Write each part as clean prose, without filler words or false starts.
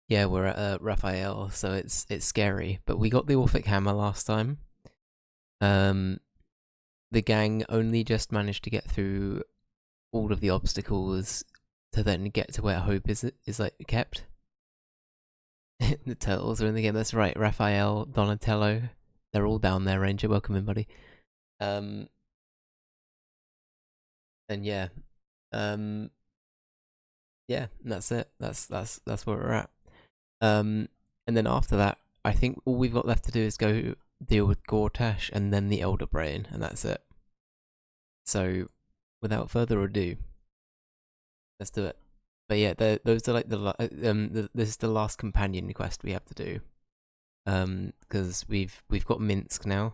Yeah, we're at Raphael, so it's scary. But we got the Orphic Hammer last time. Um, the gang only just managed to get through all of the obstacles to then get to where Hope is like kept. The turtles are in the game. That's right. Raphael, Donatello, they're all down there. Ranger, welcome in, buddy. Um, and yeah, um, yeah, that's it. That's where we're at. Um, and then after that, I think all we've got left to do is go deal with Gortash and then the Elder Brain, and that's it. So, without further ado, let's do it. But yeah, those are like this is the last companion quest we have to do. Because we've got Minsk now.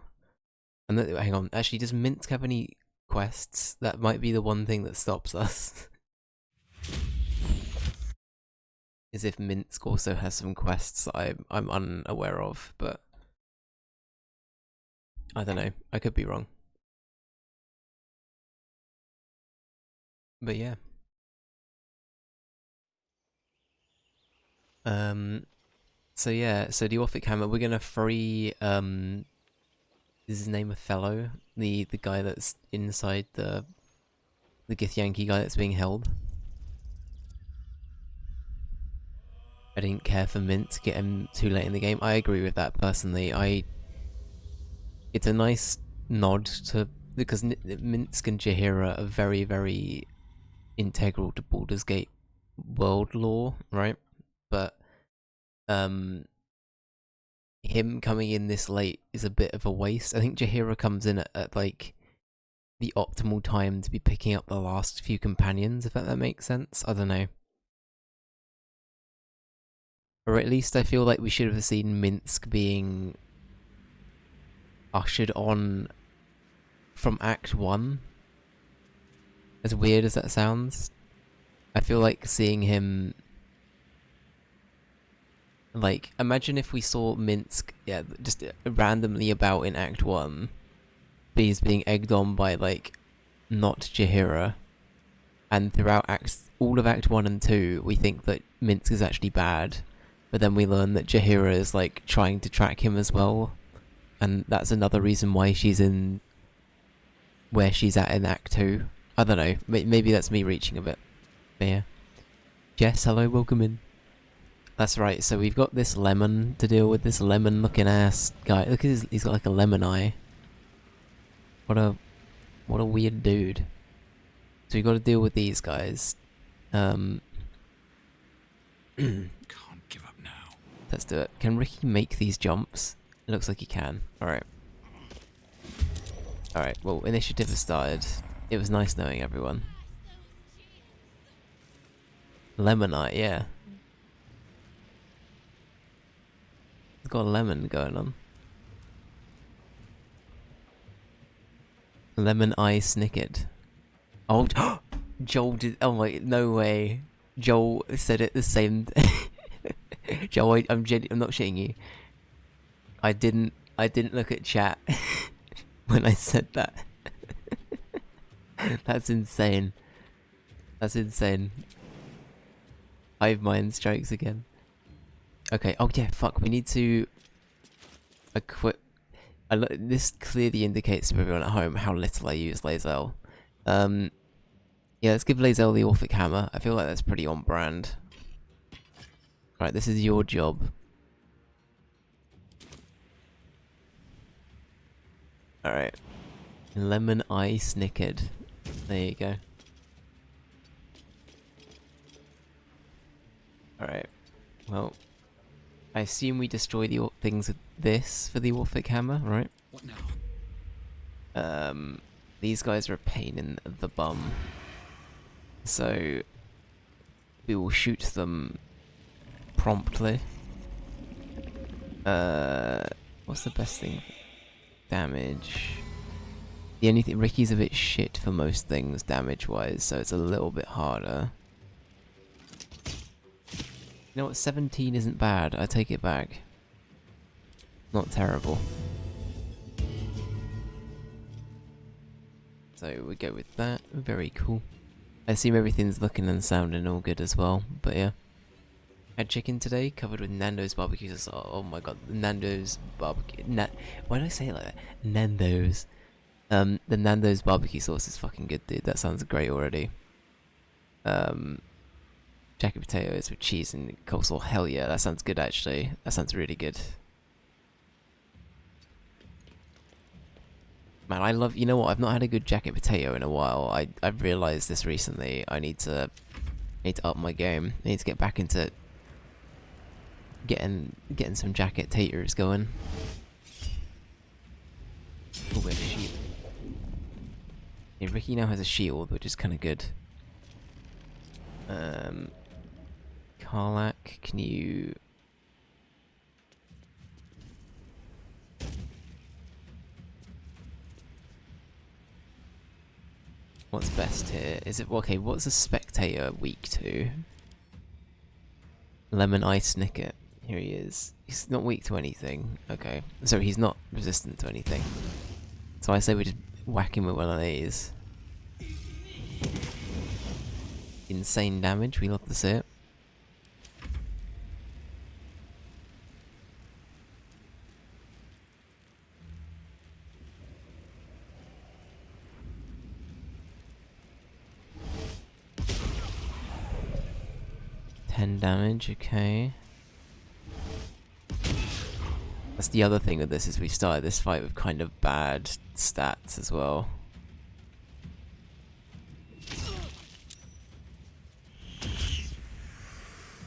And hang on, actually, does Minsk have any quests? That might be the one thing that stops us. Is if Minsk also has some quests that I'm unaware of, but I don't know. I could be wrong. But yeah. Um. So yeah. So the Orphic Hammer. We're gonna free. Is his name Othello? The guy that's inside the Githyanki guy that's being held. I didn't care for Mint to get him too late in the game. I agree with that personally. It's a nice nod to because Minsk and Jaheira are very very integral to Baldur's Gate world lore, right? But um, him coming in this late is a bit of a waste. I think Jaheira comes in at like the optimal time to be picking up the last few companions, if that makes sense. I don't know. Or at least I feel like we should have seen Minsk being ushered on from Act 1. As weird as that sounds, I feel like seeing him. Like, imagine if we saw Minsk, yeah, just randomly about in Act 1. He's being egged on by, like, not Jaheira. And throughout all of Act 1 and 2, we think that Minsk is actually bad. But then we learn that Jaheira is, like, trying to track him as well. And that's another reason why she's in where she's at in Act 2. I don't know. Maybe that's me reaching a bit. But yeah. Jess, hello, welcome in. That's right, so we've got this lemon to deal with, this lemon looking ass guy. Look at he's got like a lemon eye. What a weird dude. So we got to deal with these guys. Can't give up now. Let's do it. Can Ricky make these jumps? It looks like he can. Alright. Alright, well, initiative has started. It was nice knowing everyone. Lemon eye, yeah. It's got a lemon going on. Lemon eye snickered. Oh, Joel did. Oh my, no way. Joel said it the same. Joel, I'm not shitting you. I didn't look at chat when I said that. That's insane. That's insane. Hive mind strikes again. Okay. Oh yeah. Fuck. We need to equip. This clearly indicates to everyone at home how little I use Lae'zel. Yeah, let's give Lae'zel the Orphic Hammer. I feel like that's pretty on brand. Right, this is your job. Alright. Lemon eye snickered. There you go. Alright. Well, I assume we destroy the things with this for the Orphic Hammer, right? What now? These guys are a pain in the bum. So, we will shoot them promptly. What's the best thing? Damage. The only thing, Ricky's a bit shit for most things damage-wise, so it's a little bit harder. You know what, 17 isn't bad, I take it back. Not terrible. So we go with that, very cool. I assume everything's looking and sounding all good as well, but yeah. Had chicken today, covered with Nando's barbecue sauce. Oh my god, the Nando's barbecue. Why did I say it like that? Nando's. The Nando's barbecue sauce is fucking good, dude. That sounds great already. Jacket potatoes with cheese and coleslaw. Hell yeah, that sounds good actually. That sounds really good. Man, I love. You know what? I've not had a good jacket potato in a while. I've realised this recently. I need to up my game. I need to get back into getting some jacket taters going. Oh, we have a sheep. Yeah, Ricky now has a shield, which is kind of good. Karlak, can you? What's best here? Is it okay? What's a spectator weak to? Lemon Ice Snicket. Here he is. He's not weak to anything. Okay, so he's not resistant to anything. So I say we just whack him with one of these. Insane damage. We love to see it. Damage, okay. That's the other thing with this, is we started this fight with kind of bad stats as well.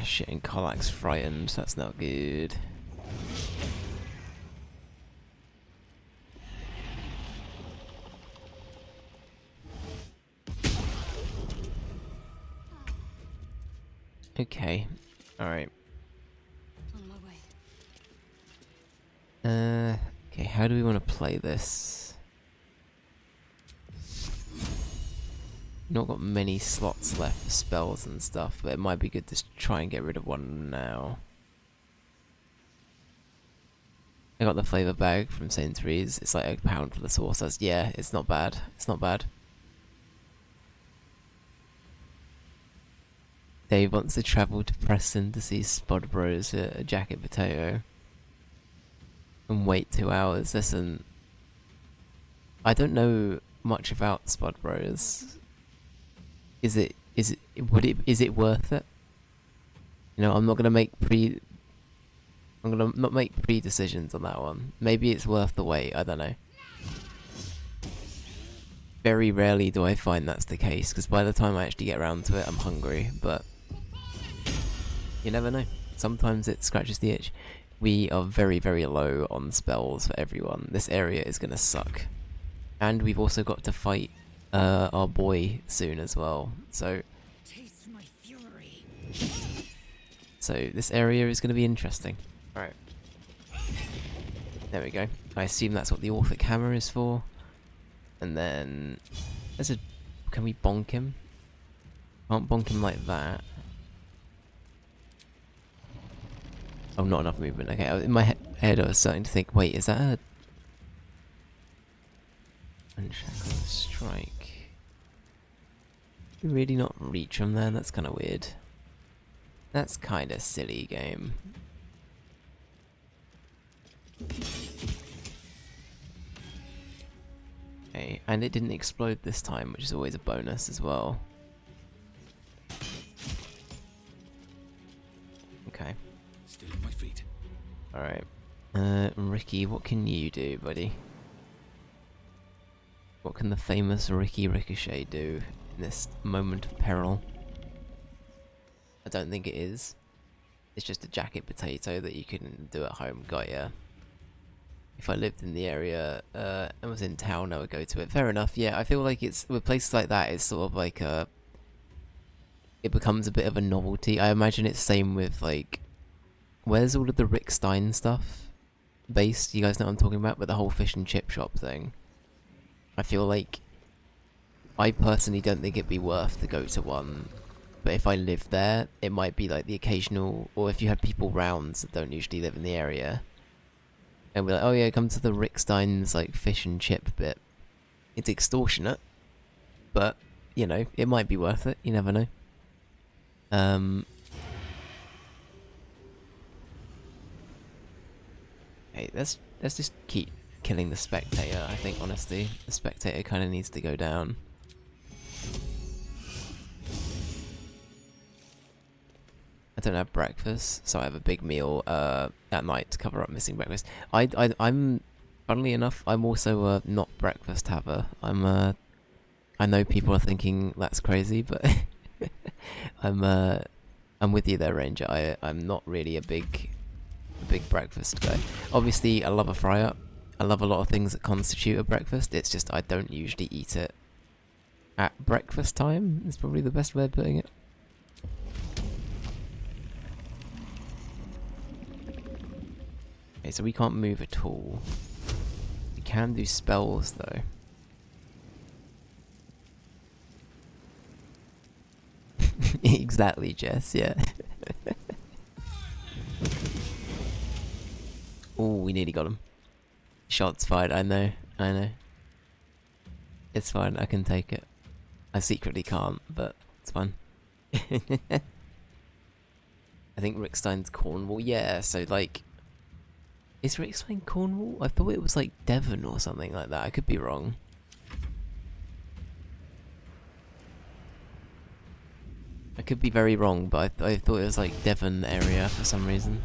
Shit, and Karlak's frightened, that's not good. Okay, alright. On my way. Okay, how do we want to play this? Not got many slots left for spells and stuff, but it might be good to try and get rid of one now. I got the flavour bag from Sainsbury's. It's like £1 for the sauce. Yeah, it's not bad. It's not bad. Dave wants to travel to Preston to see Spud Bros at a Jacket Potato. And wait 2 hours. Listen, I don't know much about Spud Bros. Is it worth it? You know, I'm not gonna make not make pre-decisions on that one. Maybe it's worth the wait, I don't know. Very rarely do I find that's the case, because by the time I actually get around to it, I'm hungry, but you never know. Sometimes it scratches the itch. We are very, very low on spells for everyone. This area is gonna suck. And we've also got to fight our boy soon as well, so... Taste my fury. So this area is gonna be interesting. Alright. There we go. I assume that's what the Orphic Hammer is for. And then... Can we bonk him? Can't bonk him like that. Oh, not enough movement. Okay, in my head I was starting to think, wait, is that a... Unshackle strike. You really not reach him there? That's kind of weird. That's kind of silly game. Okay, and it didn't explode this time, which is always a bonus as well. Okay. Still on my feet. Alright. Ricky, what can you do, buddy? What can the famous Ricky Ricochet do in this moment of peril? I don't think it is. It's just a jacket potato that you can do at home. Got ya. If I lived in the area and was in town, I would go to it. Fair enough. Yeah, I feel like it's with places like that. It's sort of like a. It becomes a bit of a novelty. I imagine it's same with like. Where's all of the Rick Stein stuff based? You guys know what I'm talking about? With the whole fish and chip shop thing. I feel like. I personally don't think it'd be worth to go to one. But if I lived there, it might be like the occasional, or if you had people rounds that don't usually live in the area, and be like, oh yeah, come to the Rick Stein's like fish and chip bit. It's extortionate, but you know, it might be worth it. You never know. Hey, let's just keep killing the spectator. I think honestly, the spectator kind of needs to go down. I don't have breakfast, so I have a big meal at night to cover up missing breakfast. I'm funnily enough, I'm also a not breakfast haver. I know people are thinking that's crazy, but I'm with you there, Ranger. I'm not really a big breakfast guy. Obviously, I love a fry up. I love a lot of things that constitute a breakfast. It's just I don't usually eat it at breakfast time. Is probably the best way of putting it. Okay, so we can't move at all. We can do spells though. Exactly, Jess. Yeah. Oh, we nearly got him. Shots fired. I know. I know. It's fine. I can take it. I secretly can't, but it's fine. I think Rickstein's Cornwall. Yeah. So like, is Rickstein Cornwall? I thought it was like Devon or something like that. I could be wrong. I could be very wrong, but I thought it was like Devon area for some reason.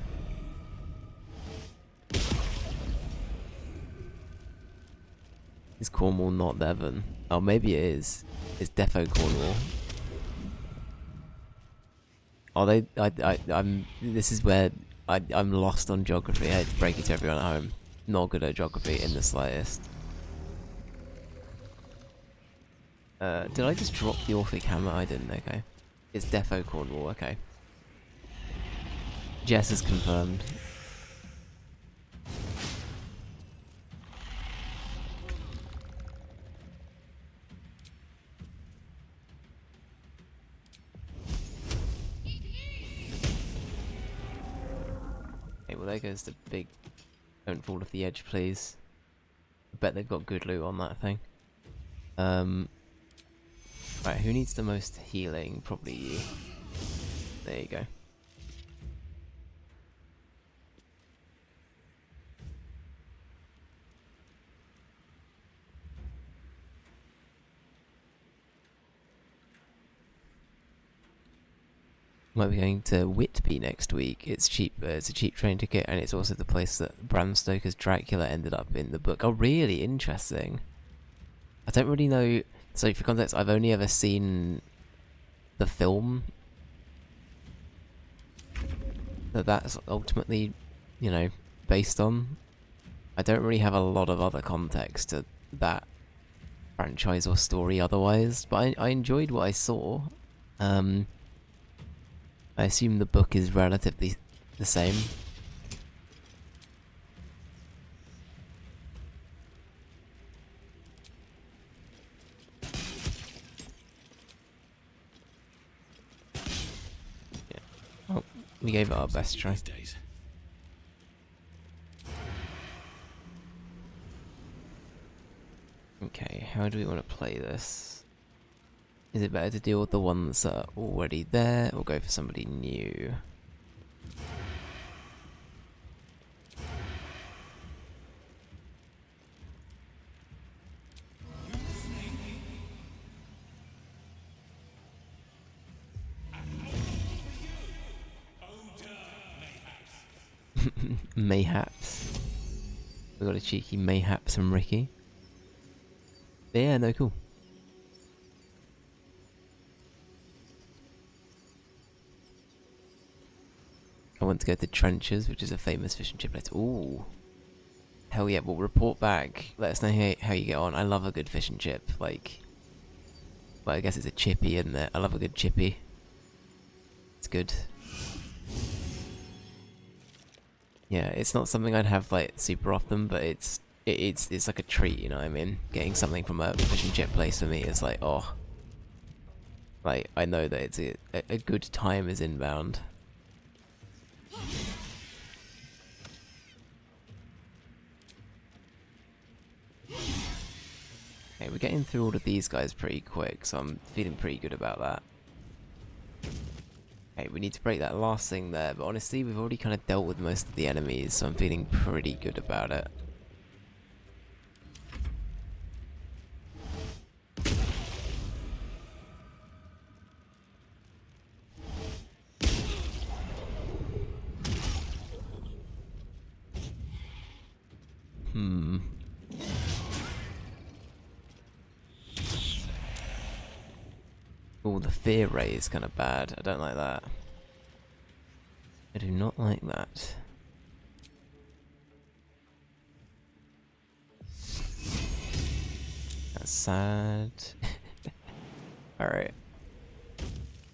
Is Cornwall not Devon? Oh, maybe it is. It's defo Cornwall. Oh, I'm. This is where I'm lost on geography. I hate to break it to everyone at home. Not good at geography in the slightest. Did I just drop the Orphic Hammer? I didn't. Okay. It's defo Cornwall. Okay. Jess is confirmed. Okay, well there goes the big... Don't fall off the edge, please. I bet they've got good loot on that thing. Right, who needs the most healing? Probably you. There you go. Might be going to Whitby next week. It's cheap. It's a cheap train ticket, and it's also the place that Bram Stoker's Dracula ended up in the book. Oh, really interesting. I don't really know. So, for context, I've only ever seen the film that's ultimately, you know, based on. I don't really have a lot of other context to that franchise or story otherwise, but I enjoyed what I saw. I assume the book is relatively the same. Yeah. Oh, we gave it our best try. Okay, how do we want to play this? Is it better to deal with the ones that are already there, or go for somebody new? Mayhaps. We got a cheeky mayhaps from Ricky. But yeah, no, cool. I want to go to Trenches, which is a famous fish and chip place. Ooh. Hell yeah, we'll report back. Let us know how you get on. I love a good fish and chip. Like, well, I guess it's a chippy, isn't it? I love a good chippy. It's good. Yeah, it's not something I'd have like super often, but it's like a treat, you know what I mean? Getting something from a fish and chip place for me is like, oh. Like, I know that it's a good time is inbound. Okay, we're getting through all of these guys pretty quick, so I'm feeling pretty good about that. Okay, we need to break that last thing there, but honestly, we've already kind of dealt with most of the enemies, so I'm feeling pretty good about it. Hmm. Oh, the fear ray is kind of bad. I don't like that. I do not like that. That's sad. Alright.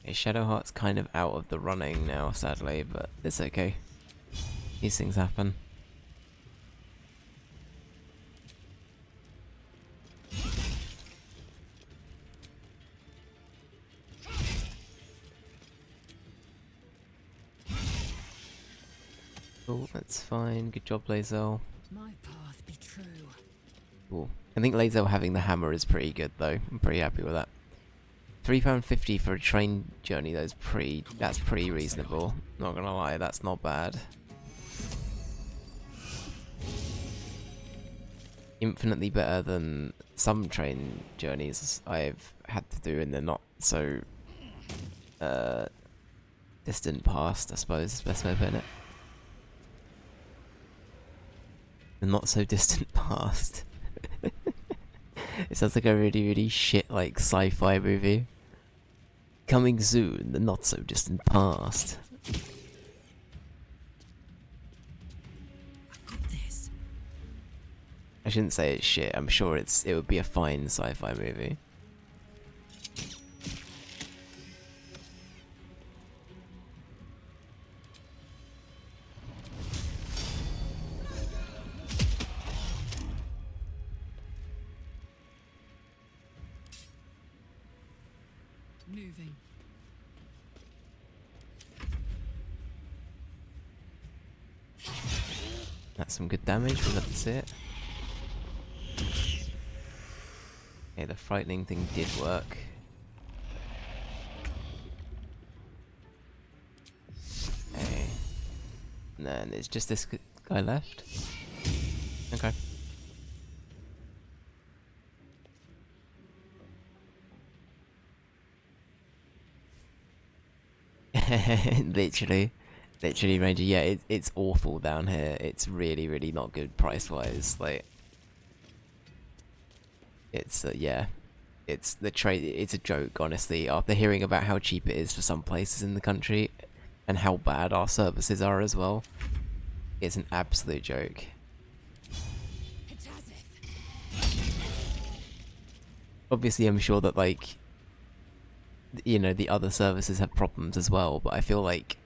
Okay, Shadowheart's kind of out of the running now, sadly, but it's okay. These things happen. Cool, that's fine. Good job, Lae'zel. My path be true. Cool. I think Lae'zel having the hammer is pretty good, though. I'm pretty happy with that. £3.50 for a train journey, that's pretty reasonable. Not gonna lie, that's not bad. Infinitely better than some train journeys I've had to do, and they're not so distant past, I suppose is the best way of putting it. The not so distant past. It sounds like a really, really shit like sci-fi movie. Coming soon, the not so distant past. I got this. I shouldn't say it's shit. I'm sure it would be a fine sci-fi movie. Moving. That's some good damage. We'd love to see it. Okay, the frightening thing did work. Okay. And then it's just this guy left. Okay. Literally, Ranger. Yeah, it's awful down here. It's really, really not good price-wise. Like, it's yeah, it's the trade. It's a joke, honestly. After hearing about how cheap it is for some places in the country, and how bad our services are as well, it's an absolute joke. Obviously, I'm sure that like, you know, the other services have problems as well, but I feel like,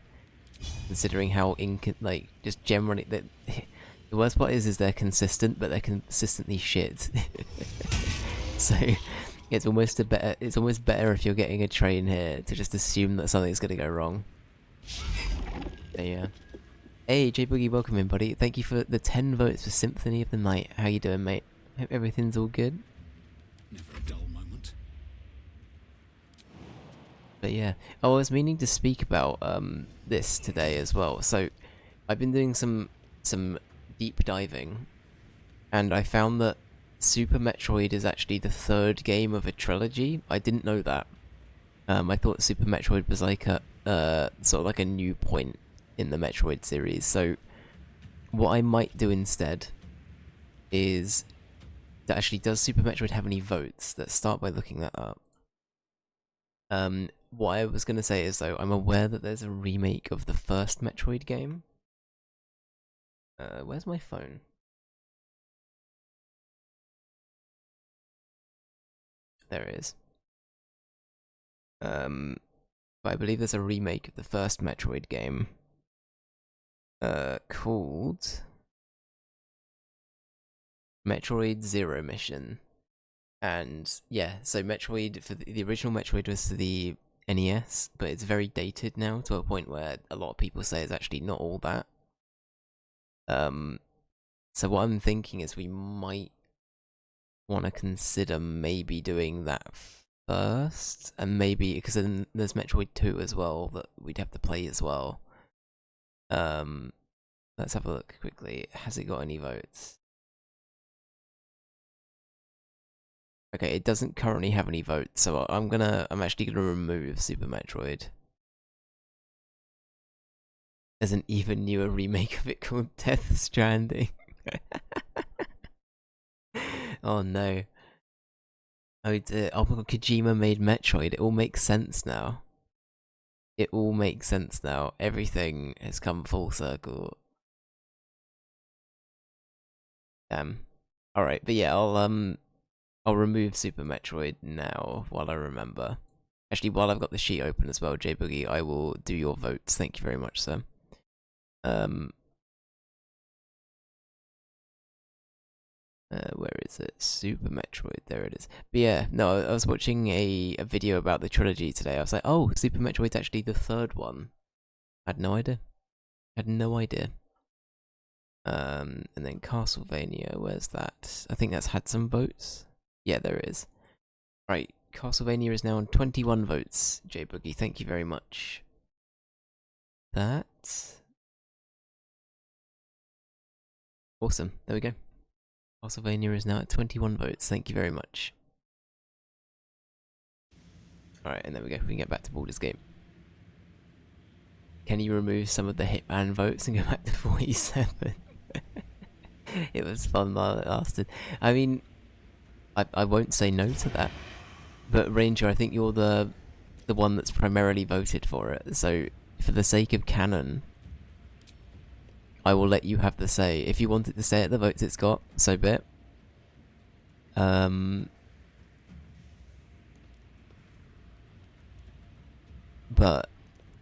considering how like just generally that the worst part is they're consistent, but they're consistently shit. So it's almost better if you're getting a train here to just assume that something's gonna go wrong. So yeah. Hey J Boogie, welcome in, buddy. Thank you for the 10 votes for Symphony of the Night. How you doing, mate? Hope everything's all good. Never a dull moment. But yeah, oh, I was meaning to speak about this today as well. So I've been doing some deep diving, and I found that Super Metroid is actually the third game of a trilogy. I didn't know that. I thought Super Metroid was like a sort of like a new point in the Metroid series. So what I might do instead is actually, does Super Metroid have any votes? Let's start by looking that up. What I was gonna say is though, I'm aware that there's a remake of the first Metroid game. Where's my phone? There it is. But I believe there's a remake of the first Metroid game. Called Metroid Zero Mission. And yeah, so Metroid, for the original Metroid was for the NES, but it's very dated now to a point where a lot of people say it's actually not all that. So what I'm thinking is we might want to consider maybe doing that first, and maybe because then there's Metroid 2 as well that we'd have to play as well. Let's have a look quickly. Has it got any votes? Okay, it doesn't currently have any votes, so I'm actually gonna remove Super Metroid. There's an even newer remake of it called Death Stranding. Oh no. Oh dear. Oh my god, Kojima made Metroid. It all makes sense now. It all makes sense now. Everything has come full circle. Damn. Alright, but yeah, I'll remove Super Metroid now while I remember. Actually, while I've got the sheet open as well, J Boogie, I will do your votes. Thank you very much, sir. Where is it? Super Metroid. There it is. But yeah, no, I was watching a video about the trilogy today. I was like, oh, Super Metroid's actually the third one. I had no idea. I had no idea. And then Castlevania, where's that? I think that's had some votes. Yeah, there is. Right, Castlevania is now on 21 votes. J Boogie, thank you very much. That. Awesome. There we go. Castlevania is now at 21 votes. Thank you very much. Alright, and there we go. We can get back to Baldur's Gate. Can you remove some of the Hitman votes and go back to 47? It was fun while it lasted. I mean, I won't say no to that. But Ranger, I think you're the one that's primarily voted for it. So, for the sake of canon, I will let you have the say. If you want it to stay at the votes it's got, so be it. But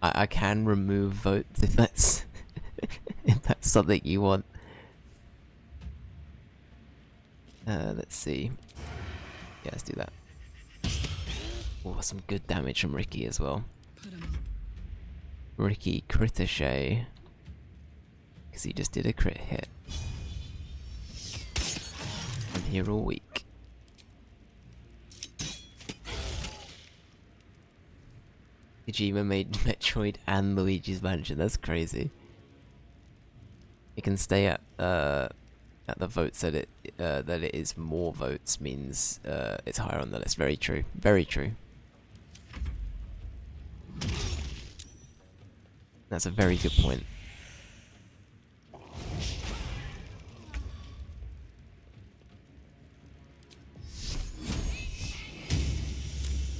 I can remove votes if that's if that's something you want. Let's see. Yeah, let's do that. Oh, some good damage from Ricky as well. Ricky Critichet. Because he just did a crit hit. I'm here all week. Kojima made Metroid and Luigi's Mansion. That's crazy. It can stay at the votes that it is more votes means it's higher on the list. Very true. Very true. That's a very good point.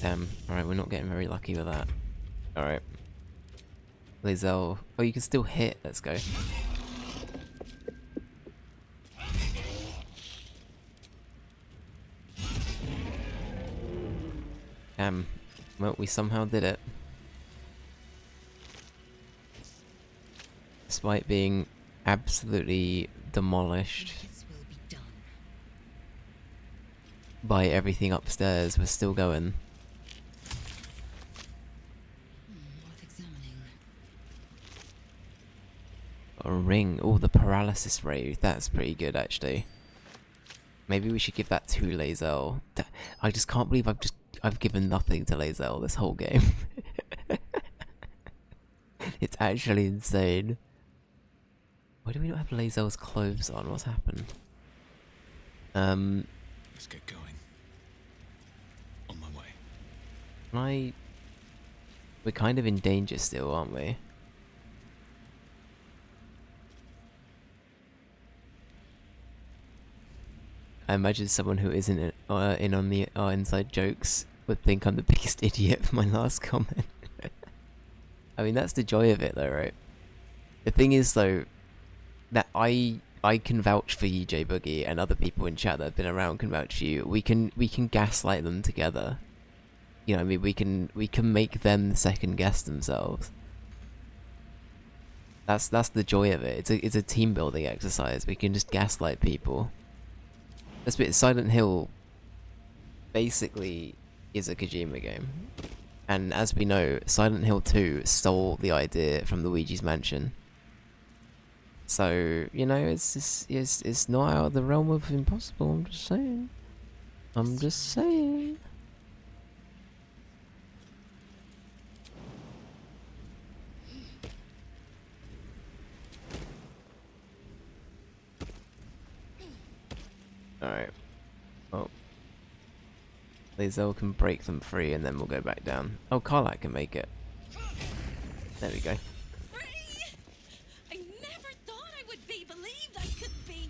Damn. Alright, we're not getting very lucky with that. Alright. Lae'zel. Oh, you can still hit. Let's go. Damn. Well, we somehow did it. Despite being absolutely demolished by everything upstairs, we're still going. A ring. Oh, the paralysis ray. That's pretty good, actually. Maybe we should give that to Lae'zel. I just can't believe I've given nothing to Lae'zel this whole game. It's actually insane. Why do we not have Lae'zel's clothes on? What's happened? Let's get going. On my way. We're kind of in danger still, aren't we? I imagine someone who isn't in on the inside jokes would think I'm the biggest idiot for my last comment. I mean, that's the joy of it though, right? The thing is though, that I can vouch for you, J Boogie, and other people in chat that have been around can vouch for you. We can gaslight them together. You know, I mean, we can make them second guess themselves. That's the joy of it. It's a team building exercise. We can just gaslight people. That's bit Silent Hill basically is a Kojima game. And as we know, Silent Hill 2 stole the idea from Luigi's Mansion. So, you know, it's not out of the realm of impossible, I'm just saying. I'm just saying. Alright. Oh. Lae'zel can break them free and then we'll go back down. Oh, Karlach can make it. There we go. Free! I never thought I would be believed. I could be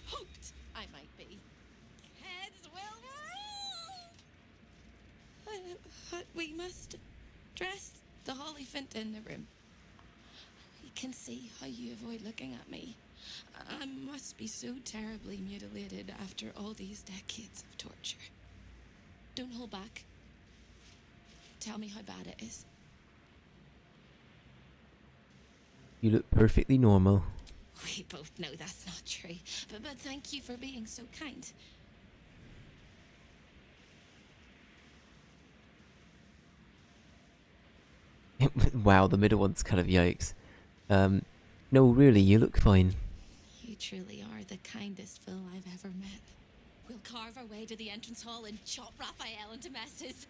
hoped I might be. Heads will roll! But we must dress the Hollyphant in the room. I can see how you avoid looking at me. I must be so terribly mutilated after all these decades of torture. Don't hold back. Tell me how bad it is. You look perfectly normal. We both know that's not true, but thank you for being so kind. Wow, the middle one's kind of yikes. No, really, you look fine. You truly are the kindest fool I've ever met. We'll carve our way to the entrance hall and chop Raphael into messes.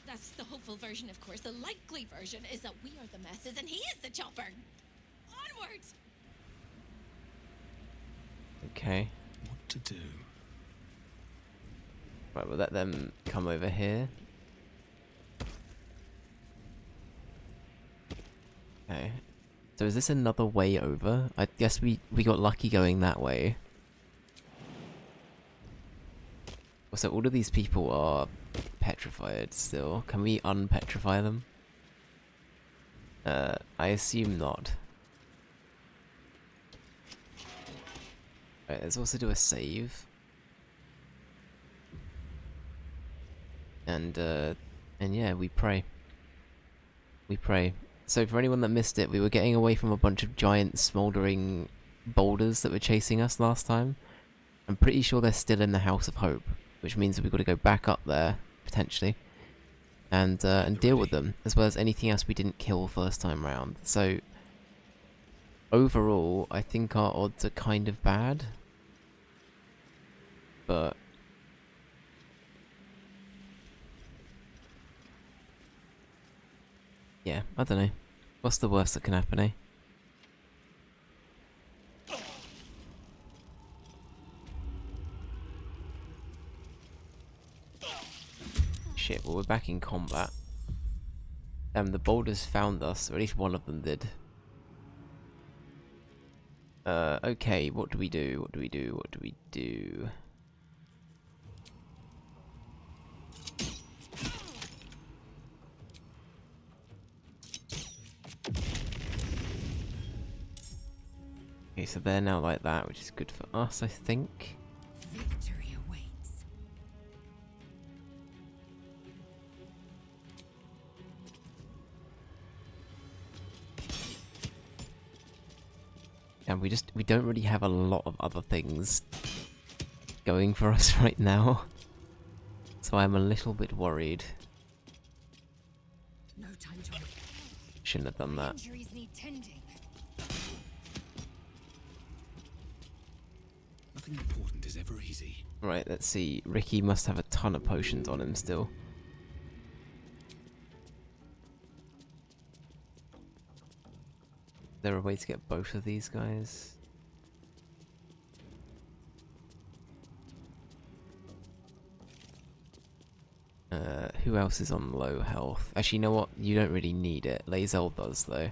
That's the hopeful version, of course. The likely version is that we are the messes and he is the chopper. Onwards! Okay. What to do? Right, we'll let them come over here. Okay. So is this another way over? I guess we got lucky going that way. So all of these people are petrified still. Can we unpetrify them? I assume not. Right, let's also do a save. And yeah, we pray. We pray. So for anyone that missed it, we were getting away from a bunch of giant smouldering boulders that were chasing us last time. I'm pretty sure they're still in the House of Hope, which means that we've got to go back up there, potentially, and deal with them, as well as anything else we didn't kill first time round. So, overall, I think our odds are kind of bad. But yeah, I don't know. What's the worst that can happen, eh? Shit, well we're back in combat. The boulders found us, or at least one of them did. Okay, what do we do? What do we do? What do we do? Okay, so they're now like that, which is good for us, I think. Victory awaits. And we don't really have a lot of other things going for us right now. So I'm a little bit worried. No time to wait. Shouldn't have done that. Injuries need tending. Nothing important is ever easy. Right, let's see. Ricky must have a ton of potions on him still. Is there a way to get both of these guys? Who else is on low health? Actually, you know what? You don't really need it. Lae'zel does, though.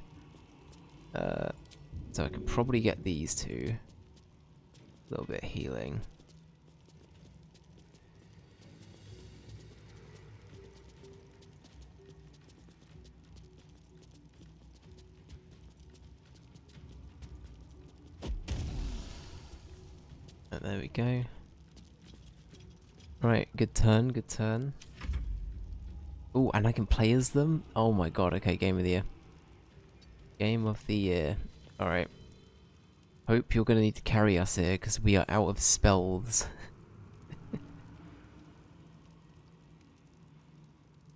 So I could probably get these two. A little bit of healing. There we go. Right, good turn, good turn. Oh, and I can play as them? Oh my god, okay, game of the year. Game of the year. Alright. Hope you're gonna need to carry us here, because we are out of spells.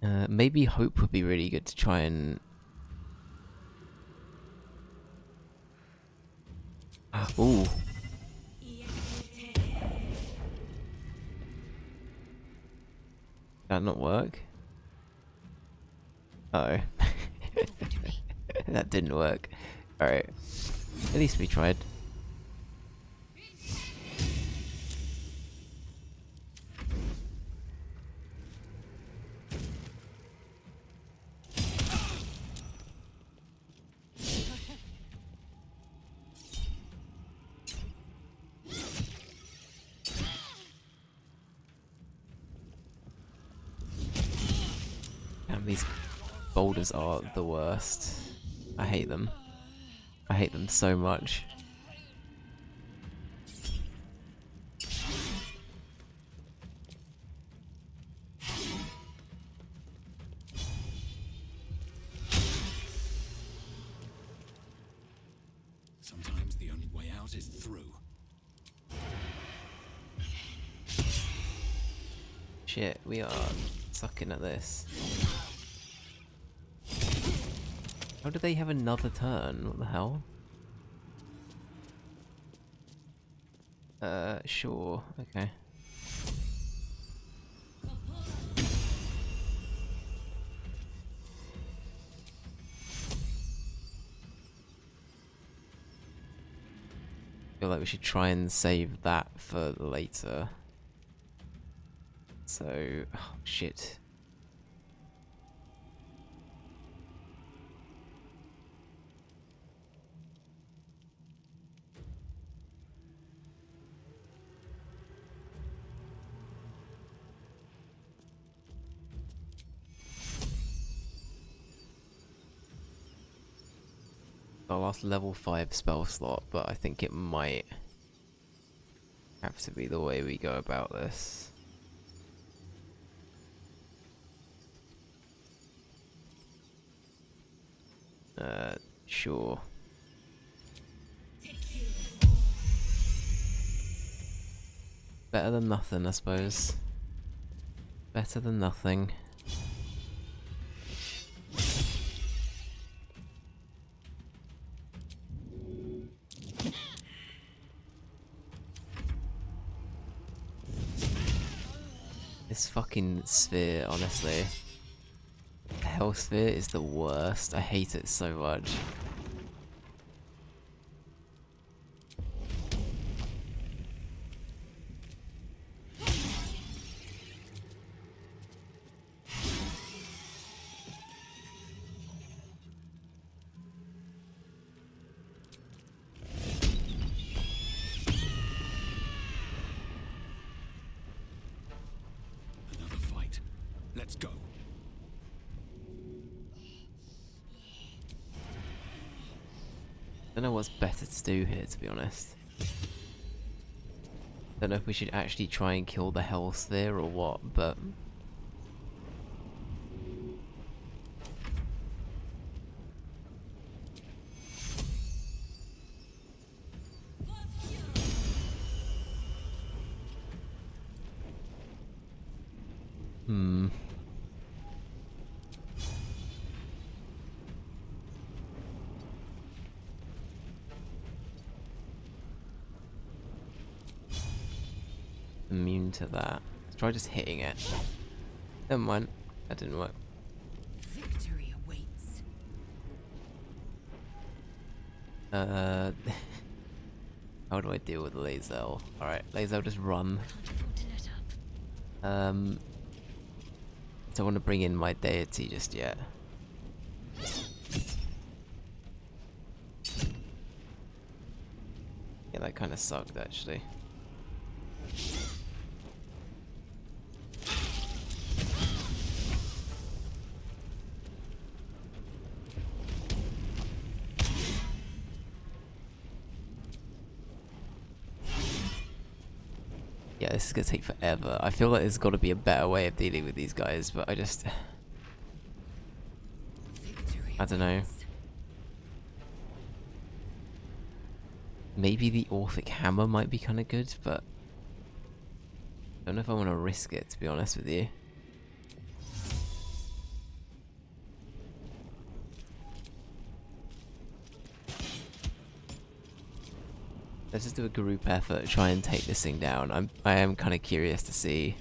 Maybe Hope would be really good to try and... Ooh. That not work? Uh oh. That didn't work. Alright. At least we tried. Man, these boulders are the worst. I hate them. I hate them so much. Sometimes the only way out is through. Shit, we are sucking at this. How do they have another turn? What the hell? Sure, okay. I feel like we should try and save that for later. So, oh, shit. I lost level 5 spell slot, but I think it might have to be the way we go about this. Sure. Better than nothing, I suppose. Better than nothing. This fucking sphere, honestly. The hell sphere is the worst. I hate it so much. Another fight. Let's go. Don't know what's better to do here, to be honest. Don't know if we should actually try and kill the hell sphere or what, but immune to that. Let's try just hitting it. Never mind. That didn't work. Victory awaits. How do I deal with Lae'zel? Alright, Lae'zel, just run. Don't want to bring in my deity just yet. Yeah, that kind of sucked actually. Yeah, this is gonna take forever. I feel like there's got to be a better way of dealing with these guys, but I just... I don't know. Maybe the Orphic Hammer might be kind of good, but... I don't know if I want to risk it, to be honest with you. Let's just do a group effort, try and take this thing down. I am kind of curious to see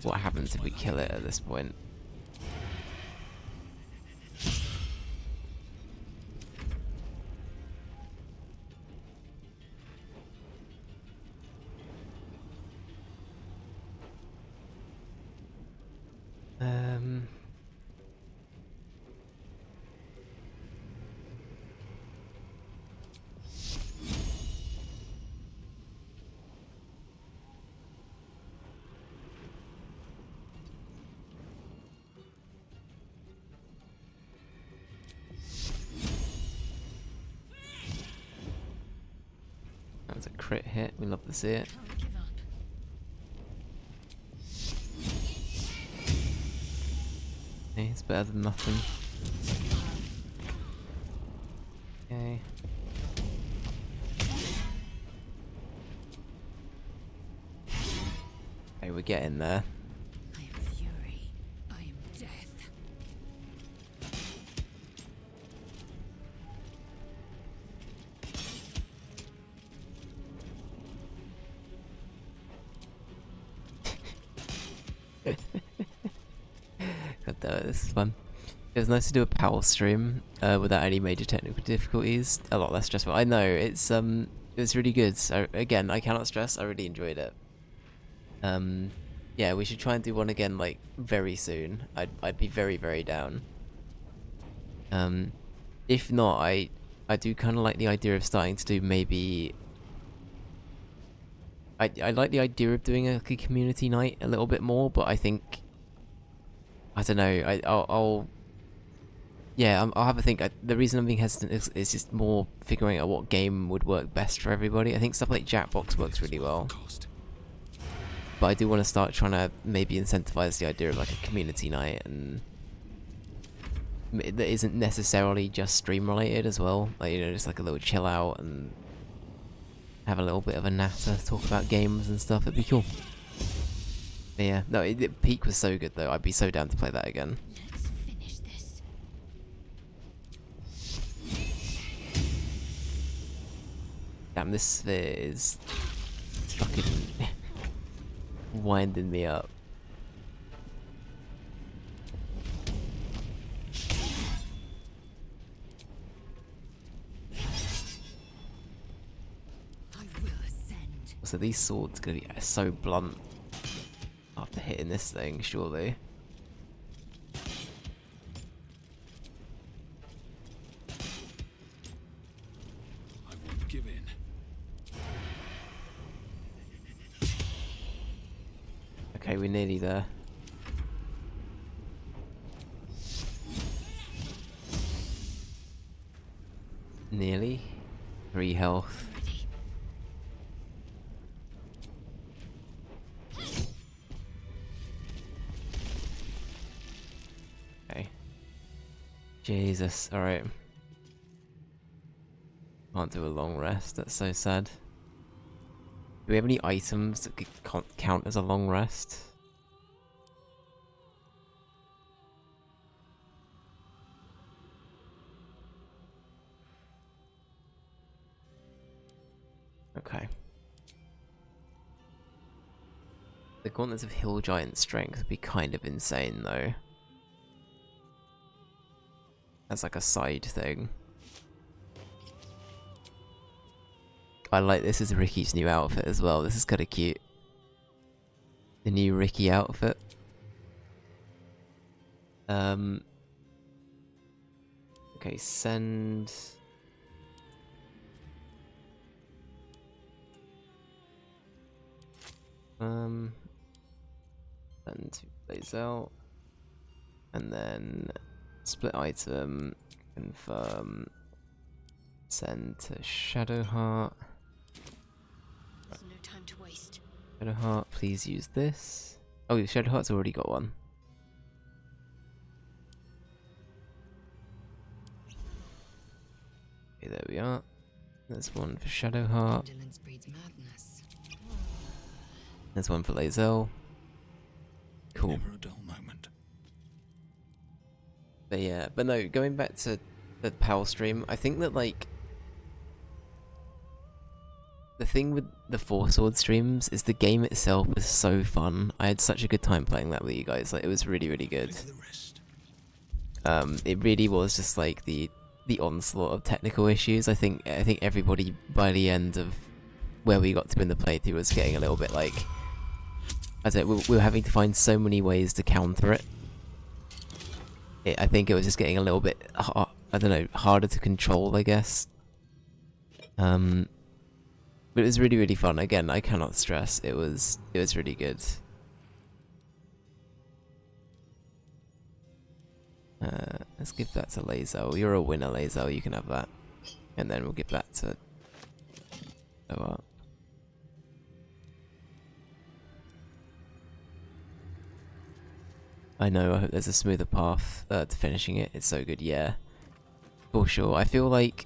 what happens if we kill it at this point. That's a crit hit. We love to see it. Can't give up. Okay, it's better than nothing. Okay. Okay, we're getting there. I am fury. I am death. God damn it, this is fun. It was nice to do a PAL stream without any major technical difficulties. A lot less stressful. I know, it was really good. So again, I cannot stress, I really enjoyed it. Yeah, we should try and do one again like very soon. I'd be very, very down. If not, I do kind of like the idea of starting to do maybe. I like the idea of doing a community night a little bit more, but I think I don't know. I'll yeah, I'll have a think. The reason I'm being hesitant is just more figuring out what game would work best for everybody. I think stuff like Jackbox works really well. Cost. But I do want to start trying to maybe incentivize the idea of like a community night and that isn't necessarily just stream related as well. Like, you know, just like a little chill out and have a little bit of a natter, talk about games and stuff. It'd be cool. But yeah, no, Peak was so good though. I'd be so down to play that again. Let's finish this. Damn, this sphere is fucking winding me up. I will ascend. So these swords are gonna be so blunt after hitting this thing, surely. I won't give in. Okay, we're nearly there. Nearly. 3 health. Ready. Okay. Jesus, alright. Can't do a long rest, that's so sad. Do we have any items that could count as a long rest? Okay. The gauntlets of Hill Giant Strength would be kind of insane though. As like a side thing. I like this is Ricky's new outfit as well. This is kind of cute. The new Ricky outfit. Okay, send. Send to blaze out. And then split item. Confirm. Send to Shadowheart. There's no time to waste. Shadowheart, please use this. Oh, Shadowheart's already got one. Okay, there we are. There's one for Shadowheart. Indolence breeds madness. There's one for Lae'zel. Cool. Never a dull moment. But yeah, but no, going back to the PAL stream, I think that like the thing with the Four Sword streams is the game itself was so fun. I had such a good time playing that with you guys. Like it was really, really good. For the rest. It really was just like the onslaught of technical issues. I think everybody by the end of where we got to in the playthrough was getting a little bit like, I don't know, we were having to find so many ways to counter it. I think it was just getting a little bit, I don't know, harder to control, I guess. But it was really, really fun. Again, I cannot stress, it was really good. Let's give that to Lae'zel. You're a winner, Lae'zel. You can have that. And then we'll give that to... Oh, I know, I hope there's a smoother path to finishing it. It's so good, yeah. For sure. I feel like...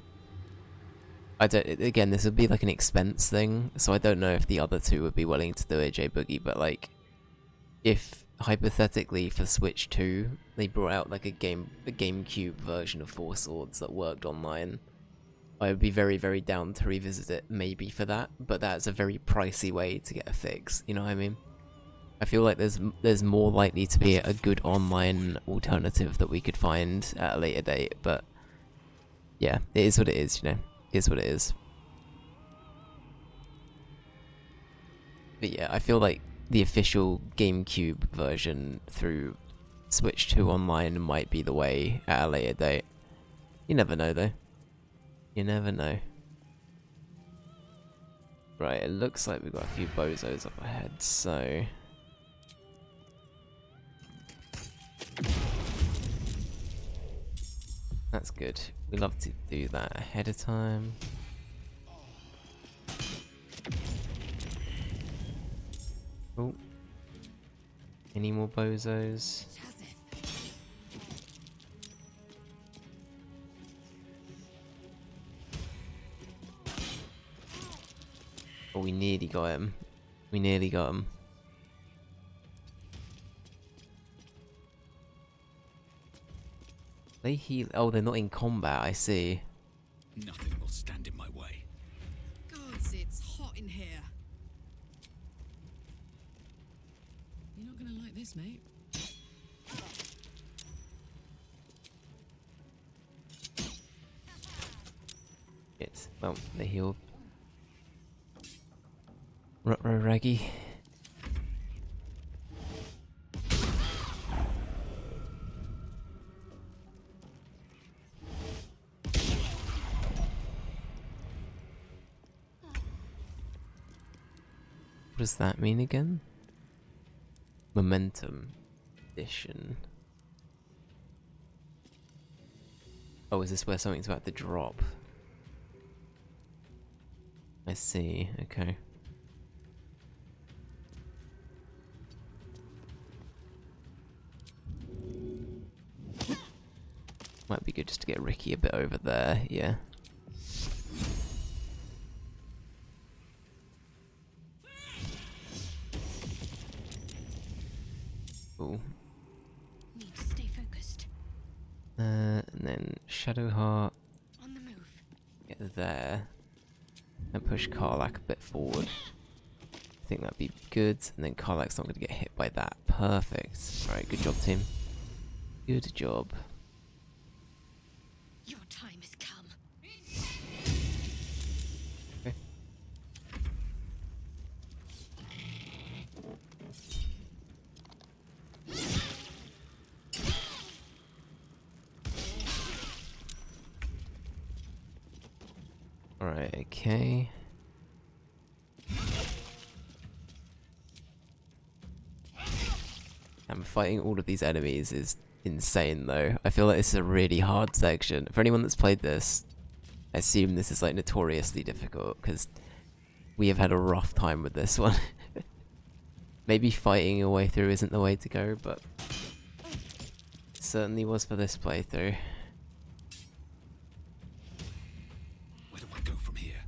I don't... Again, this would be like an expense thing, so I don't know if the other two would be willing to do it, J-Boogie, but like... If, hypothetically, for Switch 2, they brought out like a GameCube version of Four Swords that worked online, I would be very, very down to revisit it, maybe for that, but that's a very pricey way to get a fix, you know what I mean? I feel like there's more likely to be a good online alternative that we could find at a later date, but yeah, it is what it is, you know? It is what it is. But yeah, I feel like the official GameCube version through Switch 2 Online might be the way at a later date. You never know though. You never know. Right, it looks like we've got a few bozos up ahead, so... That's good. We love to do that ahead of time. Oh. Any more bozos? Oh, we nearly got him. We nearly got him. They heal. Oh, they're not in combat, I see. Nothing will stand in my way. Gods, it's hot in here. You're not gonna like this, mate. Shit. Well, they healed. Ruh-roh Raggy. What does that mean again? Momentum addition. Oh, is this where something's about to drop? I see, okay. Might be good just to get Ricky a bit over there, yeah. Cool. Need to stay focused. And then Shadowheart. On the move. Get there. And push Karlak a bit forward. I think that'd be good. And then Karlak's not going to get hit by that. Perfect. Alright, good job, team. Good job. Your time has come. Okay. Alright, okay. And fighting all of these enemies is insane though. I feel like this is a really hard section. For anyone that's played this, I assume this is like notoriously difficult because we have had a rough time with this one. Maybe fighting your way through isn't the way to go, but it certainly was for this playthrough. Where do I go from here?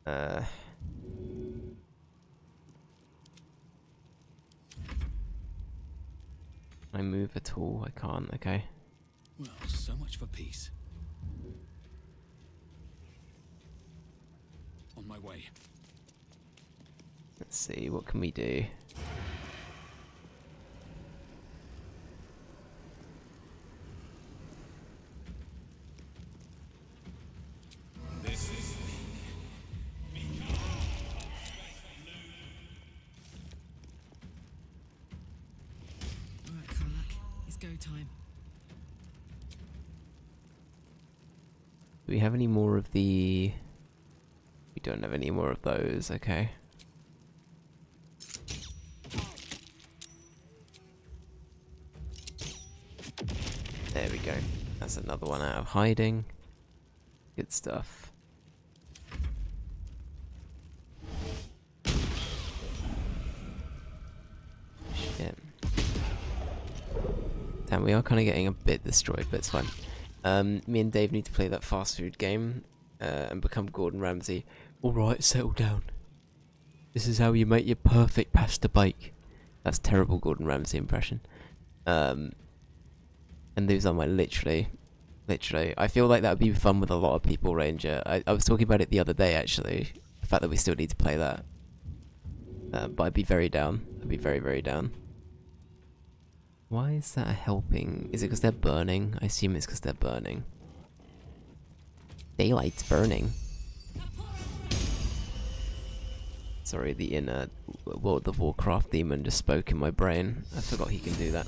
Can I move at all? I can't, okay. Well, so much for peace. On my way. Let's see, what can we do? Alright, Karlak. It's go time. Do we have any more of the... We don't have any more of those, okay. There we go. That's another one out of hiding. Good stuff. Shit. And we are kind of getting a bit destroyed, but it's fine. Me and Dave need to play that fast food game and become Gordon Ramsay. Alright, settle down. This is how you make your perfect pasta bake. That's terrible Gordon Ramsay impression. And those are my literally. I feel like that would be fun with a lot of people, Ranger. I was talking about it the other day, actually. The fact that we still need to play that. But I'd be very down. I'd be very, very down. Why is that helping? Is it because they're burning? I assume it's because they're burning. Daylight's burning. Sorry, the inner World of Warcraft demon just spoke in my brain. I forgot he can do that.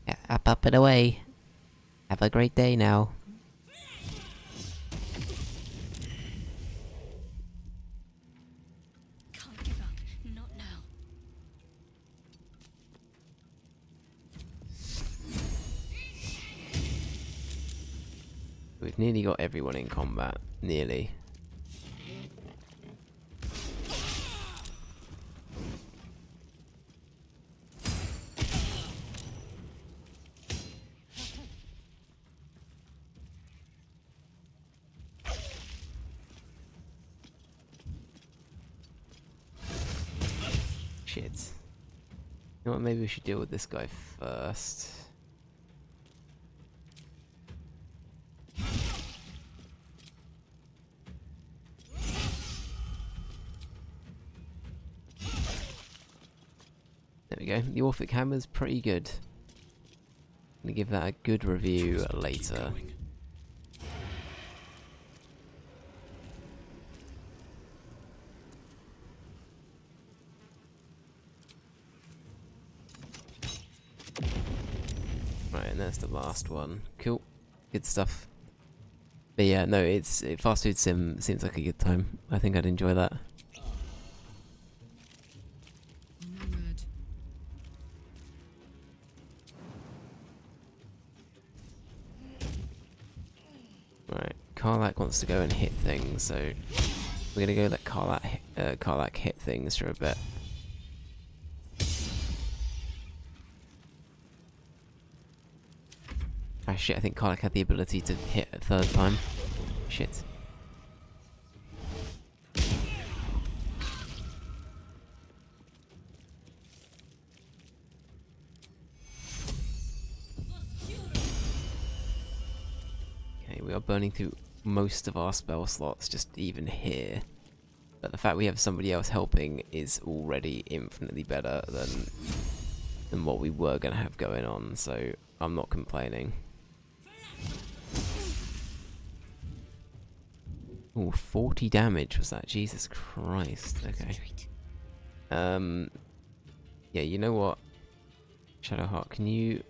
Yeah, up and away. Have a great day now. Can't give up. Not now. We've nearly got everyone in combat. Nearly. Shit. You know what, maybe we should deal with this guy first. There we go. The Orphic Hammer's pretty good. I'm gonna give that a good review later. Right, and that's the last one. Cool. Good stuff. But yeah, no, Fast Food Sim seems like a good time. I think I'd enjoy that. Right, Karlak wants to go and hit things, so we're gonna go let Karlak hit things for a bit. Ah shit, I think Karlak had the ability to hit a third time. Shit. Okay, we are burning through most of our spell slots just even here. But the fact we have somebody else helping is already infinitely better than what we were gonna have going on, so I'm not complaining. Ooh, 40 damage was that? Jesus Christ. Okay. Yeah, you know what? Shadowheart, can you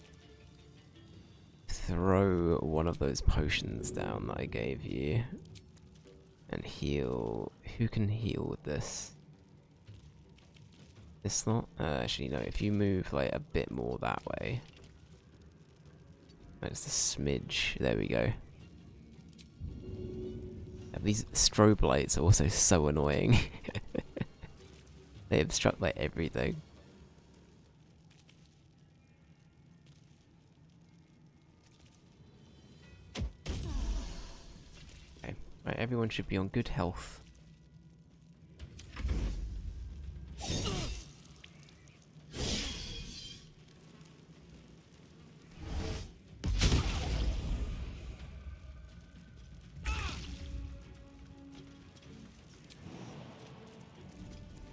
throw one of those potions down that I gave you? And heal. Who can heal with this? This slot? Actually, no, if you move like a bit more that way. Just a smidge. There we go. These strobe lights are also so annoying. They obstruct like everything. Okay, right, everyone should be on good health.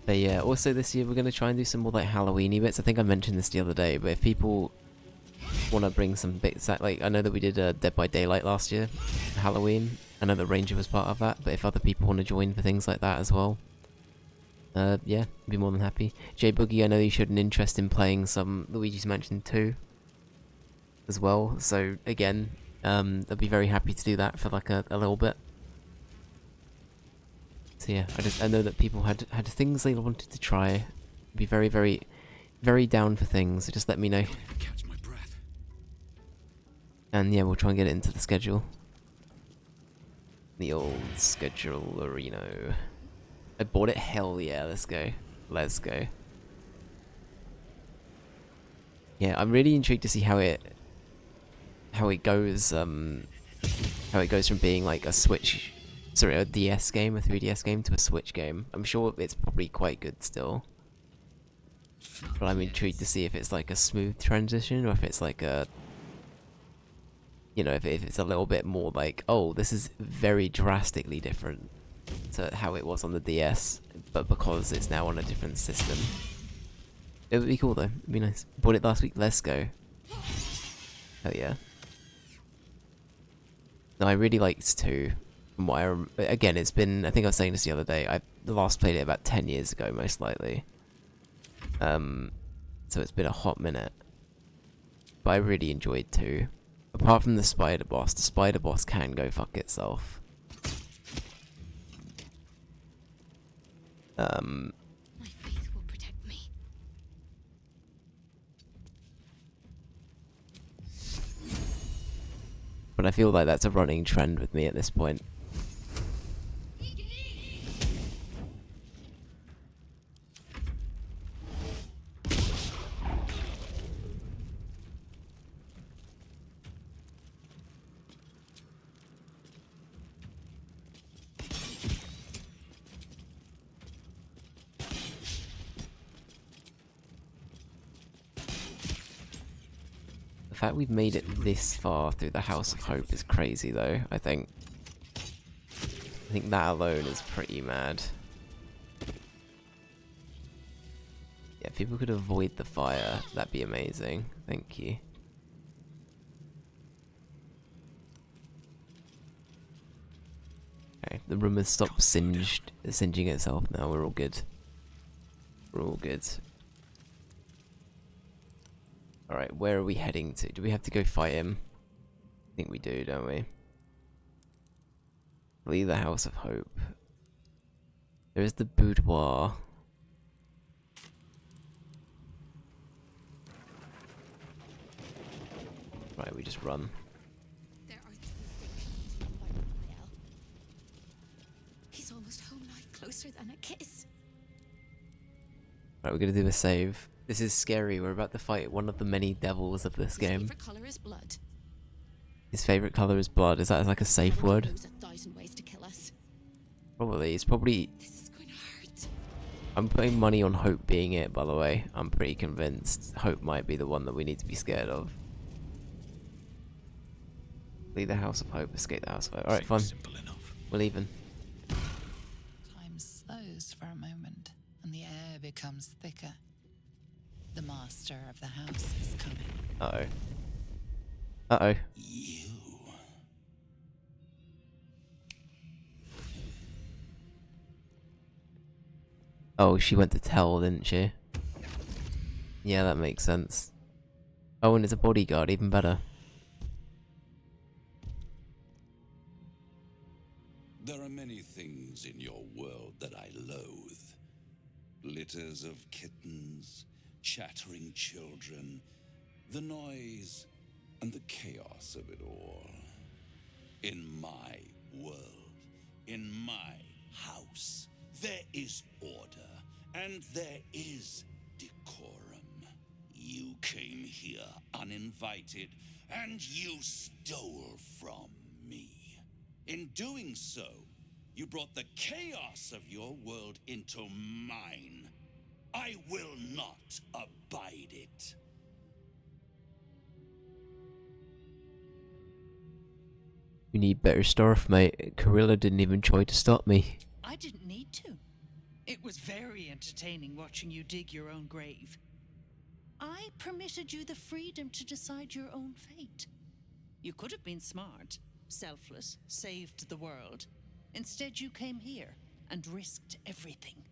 But yeah, also this year we're going to try and do some more like Halloween-y bits. I think I mentioned this the other day, but if people want to bring some bits that, like, I know that we did Dead by Daylight last year, Halloween. I know that Ranger was part of that, but if other people want to join for things like that as well, yeah, I'd be more than happy. J Boogie, I know you showed an interest in playing some Luigi's Mansion 2 as well, so again, I'd be very happy to do that for like a little bit. So yeah, I know that people had things they wanted to try. Be very, very, very down for things. So just let me know. Can't even catch my breath. And yeah, we'll try and get it into the schedule. The old Schedulerino. I bought it. Hell yeah, let's go. Let's go. Yeah, I'm really intrigued to see how it goes. How it goes from being like a DS game, a 3DS game, to a Switch game. I'm sure it's probably quite good still, but I'm intrigued to see if it's like a smooth transition or if it's like a, if it's a little bit more like, oh, this is very drastically different to how it was on the DS, but because it's now on a different system. It would be cool though. It'd be nice. Bought it last week. Let's go. Hell yeah. No, I really liked 2. From what again, it's been, I think I was saying this the other day, I last played it about 10 years ago, most likely. So it's been a hot minute. But I really enjoyed 2. Apart from the spider boss can go fuck itself. My faith will protect me. But I feel like that's a running trend with me at this point. The fact we've made it this far through the House of Hope is crazy though, I think. I think that alone is pretty mad. Yeah, if people could avoid the fire, that'd be amazing. Thank you. Okay, the room has stopped singeing itself now, we're all good. We're all good. Alright, where are we heading to? Do we have to go fight him? I think we do, don't we? Flee the House of Hope. There is the boudoir. Right, we just run. There are 2 things to about Raphael. He's almost home now, closer than a kiss. Right, we're gonna do a save. This is scary, we're about to fight one of the many devils of this game. His favorite color is blood. His favourite colour is blood. Is that like a safe Probably word? knows 1,000 ways to kill us. Probably. It's probably... This is going to hurt. I'm putting money on Hope being it, by the way. I'm pretty convinced Hope might be the one that we need to be scared of. Leave the House of Hope, escape the House of Hope. Alright, fine. Simple enough. We're leaving. Time slows for a moment, and the air becomes thicker. The master of the house is coming. Uh-oh. Uh-oh. You. Oh, she went to tell, didn't she? Yeah, that makes sense. Oh, and it's a bodyguard, even better. There are many things in your world that I loathe. Litters of kittens, chattering children, the noise and the chaos of it all. In my world, in my house, there is order and there is decorum. You came here uninvited and you stole from me. In doing so, you brought the chaos of your world into mine. I will not abide it. You need better stuff, mate. Gorilla didn't even try to stop me. I didn't need to. It was very entertaining watching you dig your own grave. I permitted you the freedom to decide your own fate. You could have been smart, selfless, saved the world. Instead, you came here and risked everything.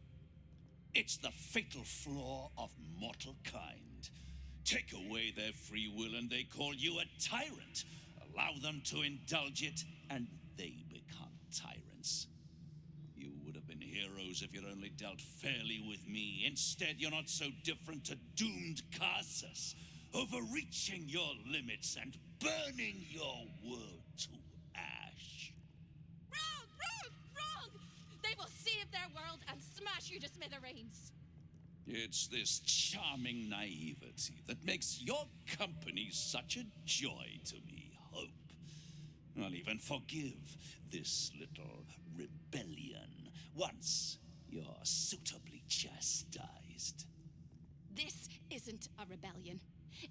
It's the fatal flaw of mortal kind. Take away their free will and they call you a tyrant. Allow them to indulge it and they become tyrants. You would have been heroes if you'd only dealt fairly with me. Instead, you're not so different to doomed Casas, overreaching your limits and burning your world to ash. Wrong! Wrong! Wrong! They will save their world and smash you to smithereens. It's this charming naivety that makes your company such a joy to me, Hope. I'll even forgive this little rebellion once you're suitably chastised. This isn't a rebellion.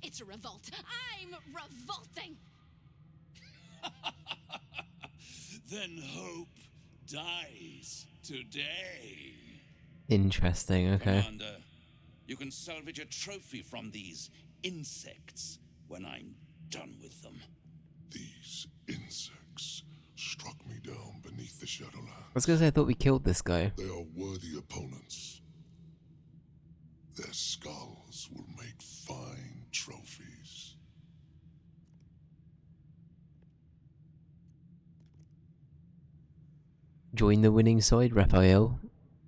It's a revolt. I'm revolting! Then Hope dies today. Interesting, okay. Commander, you can salvage a trophy from these insects when I'm done with them. These insects struck me down beneath the Shadowlands. I was gonna say I thought we killed this guy. They are worthy opponents. Their skulls will make fine trophies. Join the winning side, Raphael.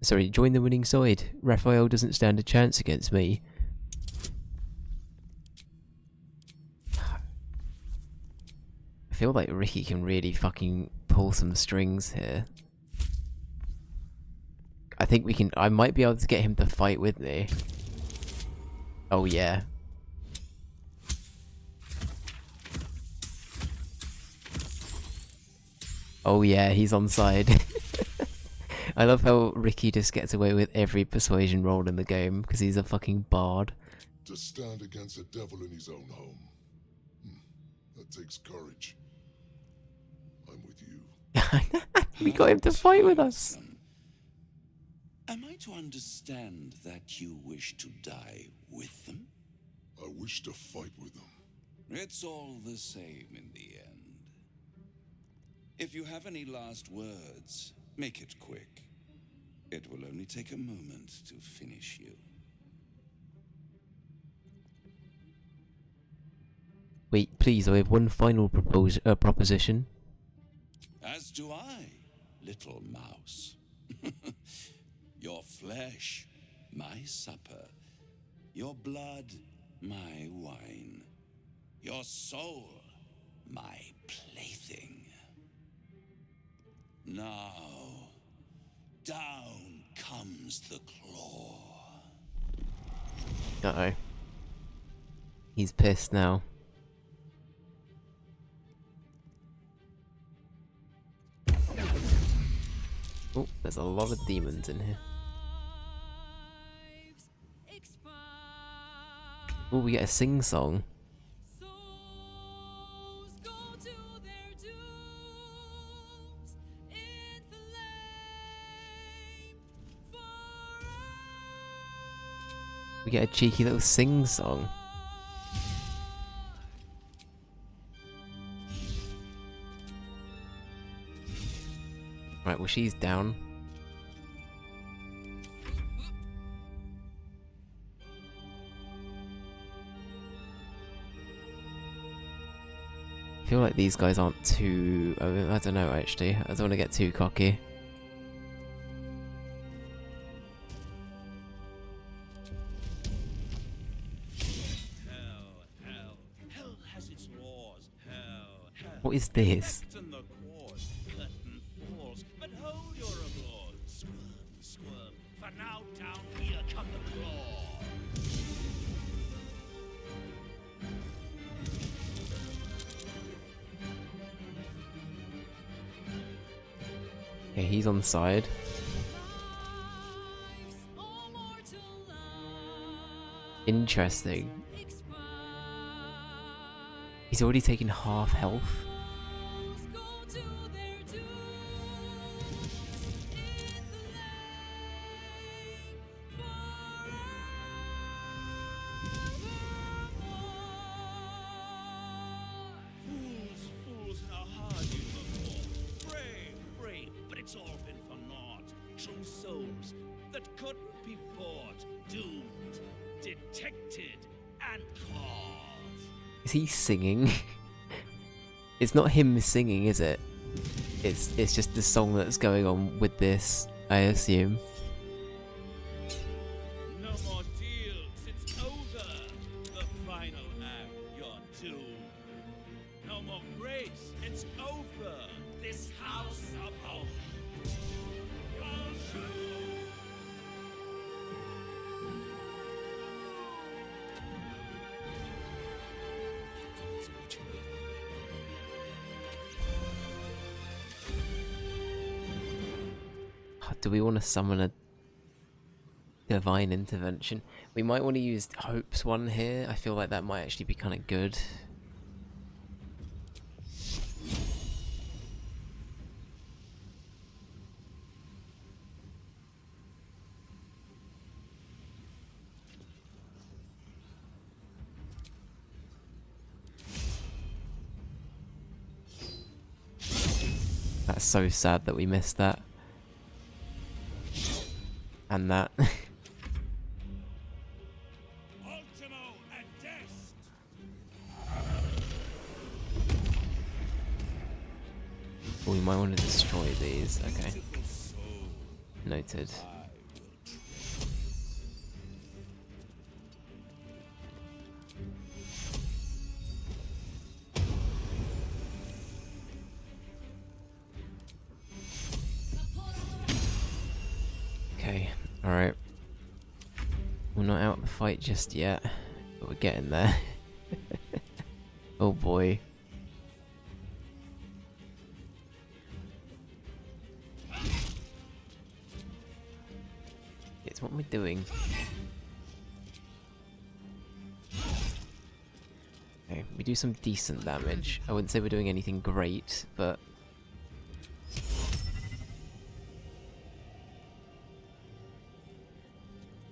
Sorry, join the winning side. Raphael doesn't stand a chance against me. I feel like Ricky can really fucking pull some strings here. I think we can. I might be able to get him to fight with me. Oh yeah. Oh yeah, he's on side. I love how Ricky just gets away with every persuasion roll in the game because he's a fucking bard. To stand against a devil in his own home. That takes courage. I'm with you. We got him to fight with us. Am I to understand that you wish to die with them? I wish to fight with them. It's all the same in the end. If you have any last words, make it quick. It will only take a moment to finish you. Wait, please, I have one final proposition. As do I, little mouse. Your flesh, my supper. Your blood, my wine. Your soul, my plaything. Now, down comes the claw. Uh-oh. He's pissed now. Oh, there's a lot of demons in here. Oh, we get a sing-song. We get a cheeky little sing-song. Right, well she's down. I feel like these guys aren't too... I don't know actually. I don't want to get too cocky. Hell has its laws. Hell. What is this? In the cause, curtain falls, but hold your applause. Squirm, for now down here come the claw. Okay, he's on side. Interesting. He's already taken half health. Fools, how hard you look for. Brave, but it's all been for naught. True souls that couldn't be bought, doomed, detected, and caught. Is he singing? It's not him singing, is it? It's just the song that's going on with this, I assume. No more deals, it's over. The final act, you're doomed. No more grace, it's over. This house of hope. Do we want to summon a divine intervention? We might want to use Hope's one here. I feel like that might actually be kind of good. That's so sad that we missed that. And that. We might want to destroy these. Okay. Noted. Okay, alright. We're not out of the fight just yet, but we're getting there. Oh boy. It's what we're doing. Okay, we do some decent damage. I wouldn't say we're doing anything great, but...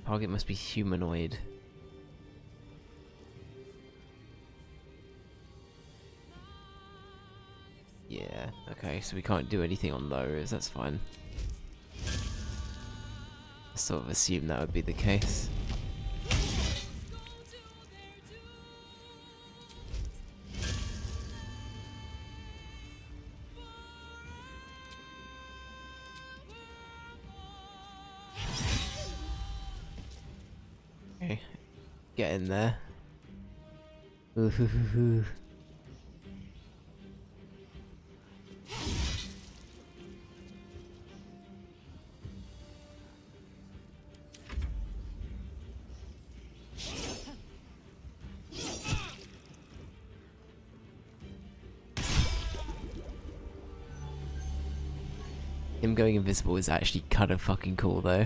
Target must be humanoid. Yeah, okay, so we can't do anything on those, that's fine. I sort of assumed that would be the case. Okay, get in there. Ooh. Him going invisible is actually kind of fucking cool though.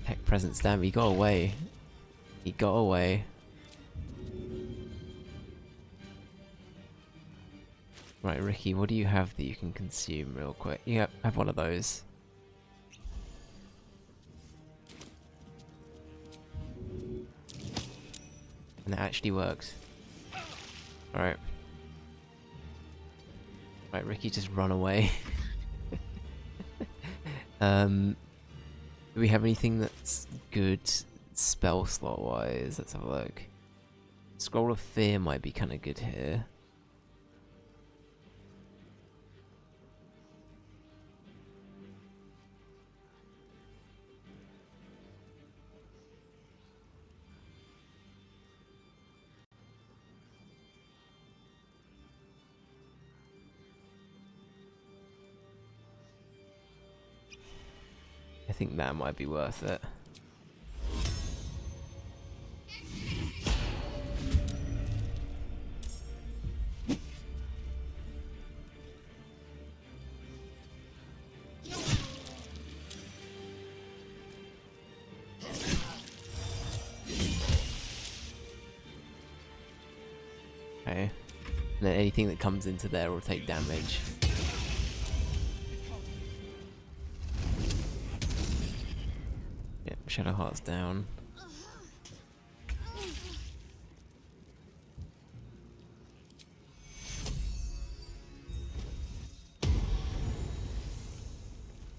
Heck, presence, damn, he got away. He got away. Right, Ricky, what do you have that you can consume real quick? Yeah, have one of those. And it actually works. Alright. Right, Ricky, just run away. Do we have anything that's good spell slot wise? Let's have a look. Scroll of Fear might be kind of good here. I think that might be worth it. Okay. And then anything that comes into there will take damage. Shadow Heart's down.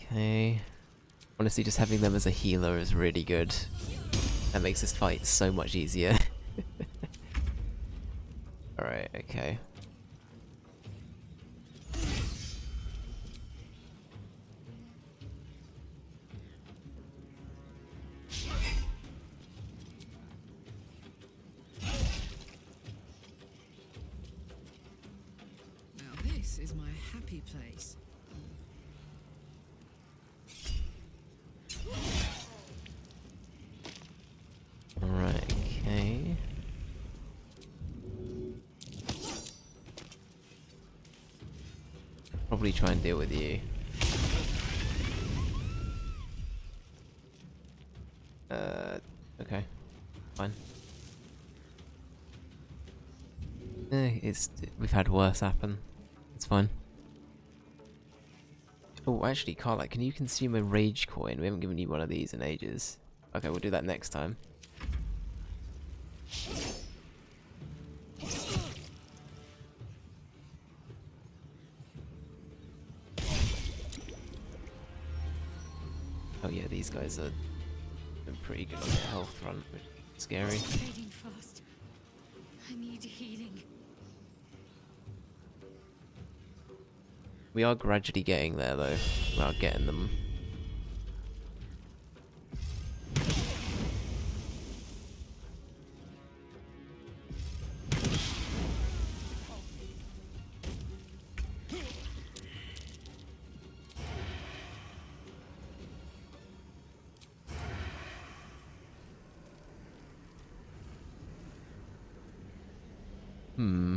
Okay. Honestly, just having them as a healer is really good. That makes this fight so much easier. Alright, okay. happy place. Alright, okay. Probably try and deal with you. Okay. Fine. We've had worse happen. It's fine. Oh, actually, Carla, can you consume a rage coin? We haven't given you one of these in ages. Okay, we'll do that next time. Oh yeah, these guys are pretty good on the health front, which is scary. Fading fast. I need healing. We are gradually getting there though. We are getting them. Hmm.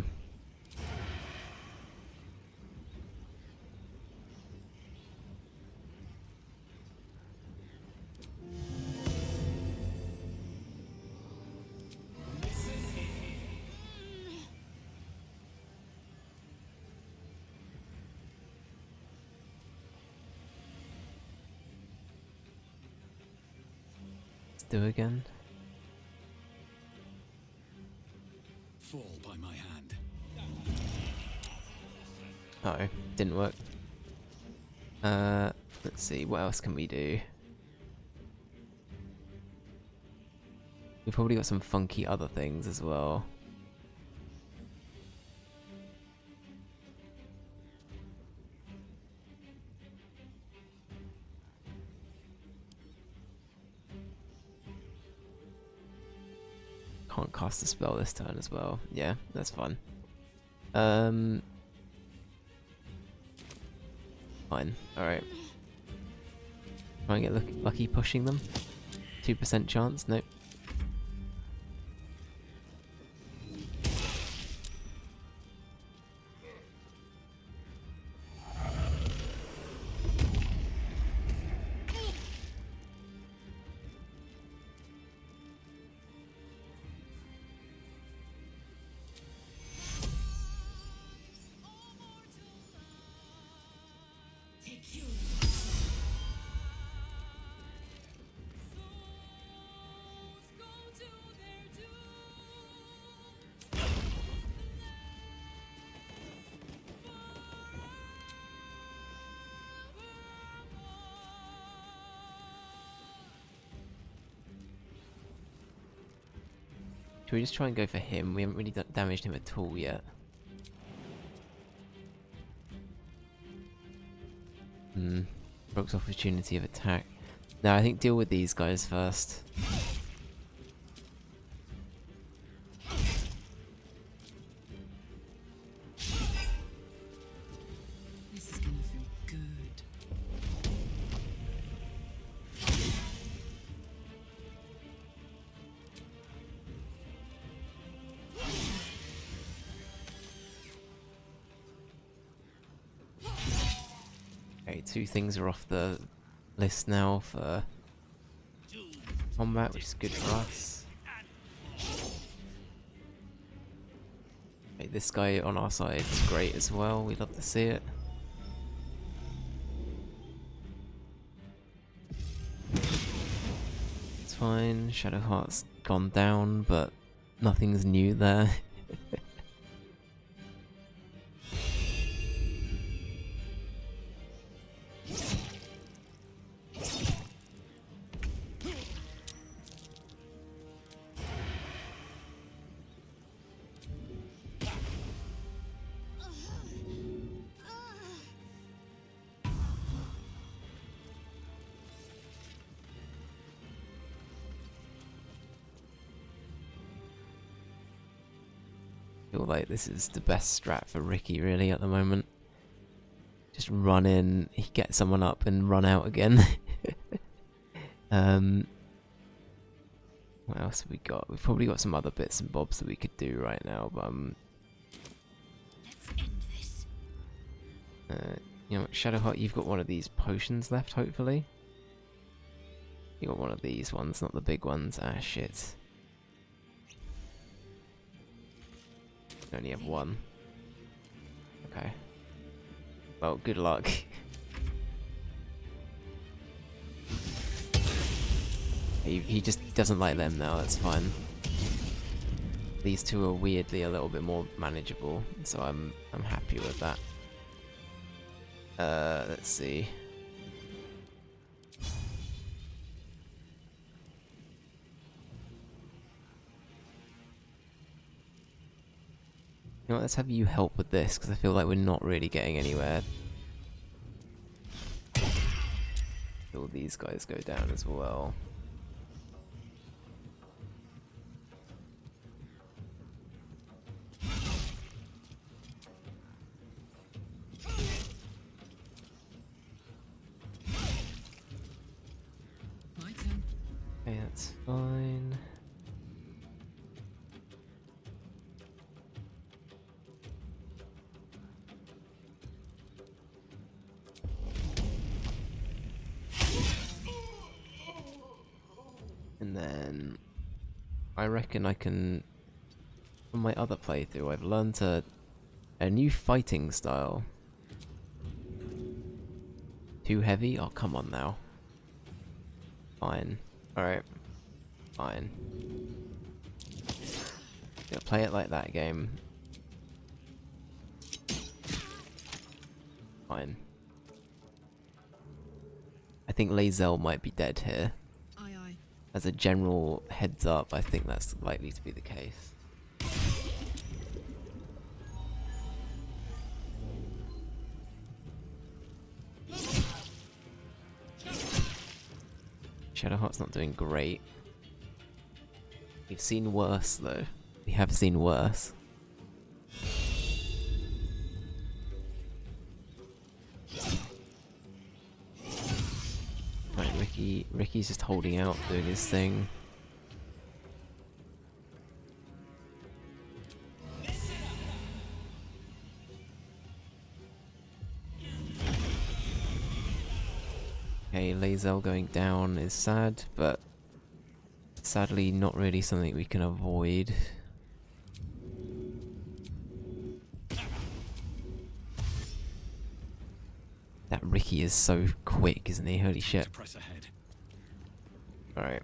Let's do it again. Fall by my hand. Oh, didn't work. Let's see, what else can we do? We've probably got some funky other things as well. Can't cast a spell this turn as well. Yeah, that's fine. Fine. Alright. Try and get lucky pushing them. 2% chance? Nope. Should we just try and go for him? We haven't really damaged him at all yet. Brooke's opportunity of attack. No, I think deal with these guys first. This is gonna feel good. Okay, 2 things are off the list now for combat, which is good for us. Okay, this guy on our side is great as well. We love to see it. It's fine. Shadowheart's gone down, but nothing's new there. I feel like this is the best strat for Ricky really at the moment. Just run in, get someone up, and run out again. What else have we got? We've probably got some other bits and bobs that we could do right now, but Let's end this. you know what, Shadowheart, you've got one of these potions left, hopefully. You got one of these ones, not the big ones. Ah, shit. You only have one. Okay. Well, good luck. He just doesn't like them now, that's fine. These two are weirdly a little bit more manageable, so I'm happy with that. Let's see. You know what, let's have you help with this, because I feel like we're not really getting anywhere. All these guys go down as well. My turn. Okay, that's fine. And then I reckon I can, from my other playthrough, I've learned a new fighting style. Too heavy? Oh, come on now. Fine. Alright. Fine. Gonna play it like that game. Fine. I think Lae'zel might be dead here. Aye, aye. As a general heads up, I think that's likely to be the case. Shadowheart's not doing great. We've seen worse though. We have seen worse. Right, Ricky's just holding out, doing his thing. Okay, Lae'zel going down is sad, but sadly not really something we can avoid. That Ricky is so quick, isn't he? Holy shit. To press ahead. Alright.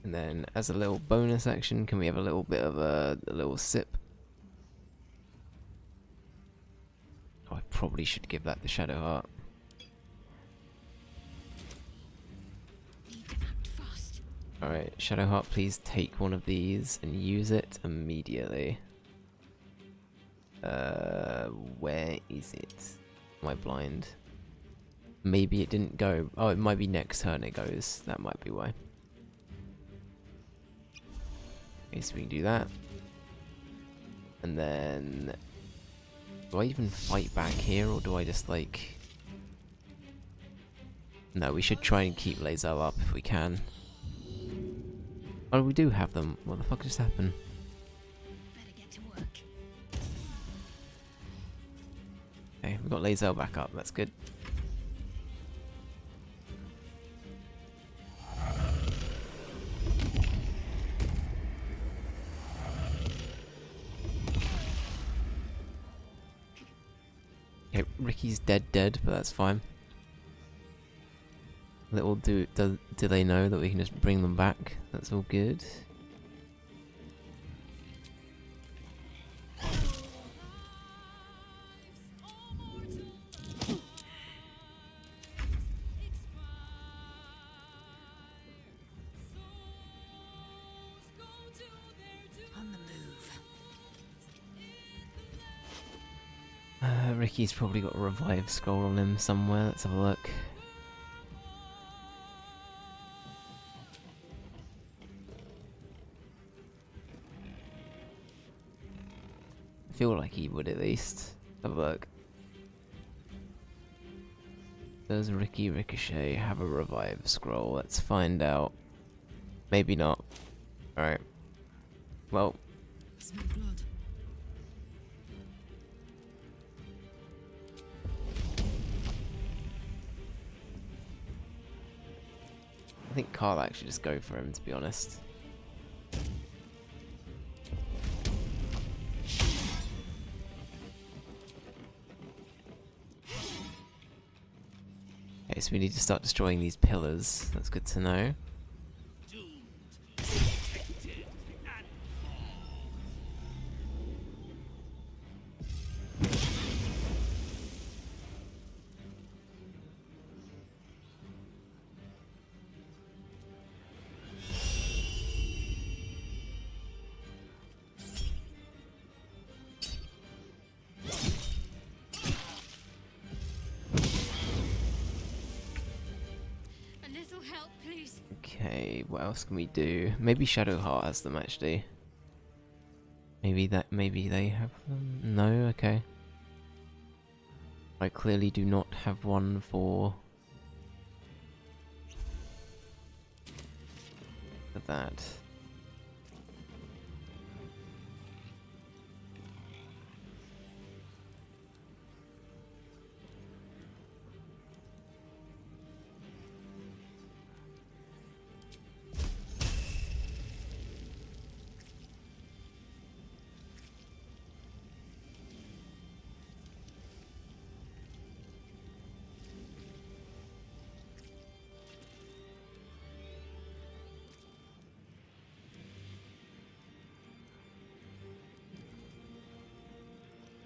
And then as a little bonus action, can we have a little bit of a little sip? Oh, I probably should give that to Shadowheart. Need to act fast. Alright, Shadowheart, please take one of these and use it immediately. Where is it? Am I blind? Maybe it didn't go. Oh, it might be next turn it goes. That might be why. Okay, so we can do that. And then... do I even fight back here, or do I just, like... No, we should try and keep Lae'zel up if we can. Oh, we do have them. What the fuck just happened? Better get to work. Okay, we've got Lae'zel back up. That's good. Okay, Ricky's dead, but that's fine. Little do they know that we can just bring them back? That's all good. On the move. Ricky's probably got a revive scroll on him somewhere. Let's have a look. I feel like he would at least. Have a look. Does Ricky Ricochet have a revive scroll? Let's find out. Maybe not. Alright. Well, Smell blood. I think Karlak should just go for him, to be honest. Okay, so we need to start destroying these pillars. That's good to know. A little help, please. Okay, what else can we do? Maybe Shadowheart has them actually. Maybe they have them? No, okay. I clearly do not have one for that.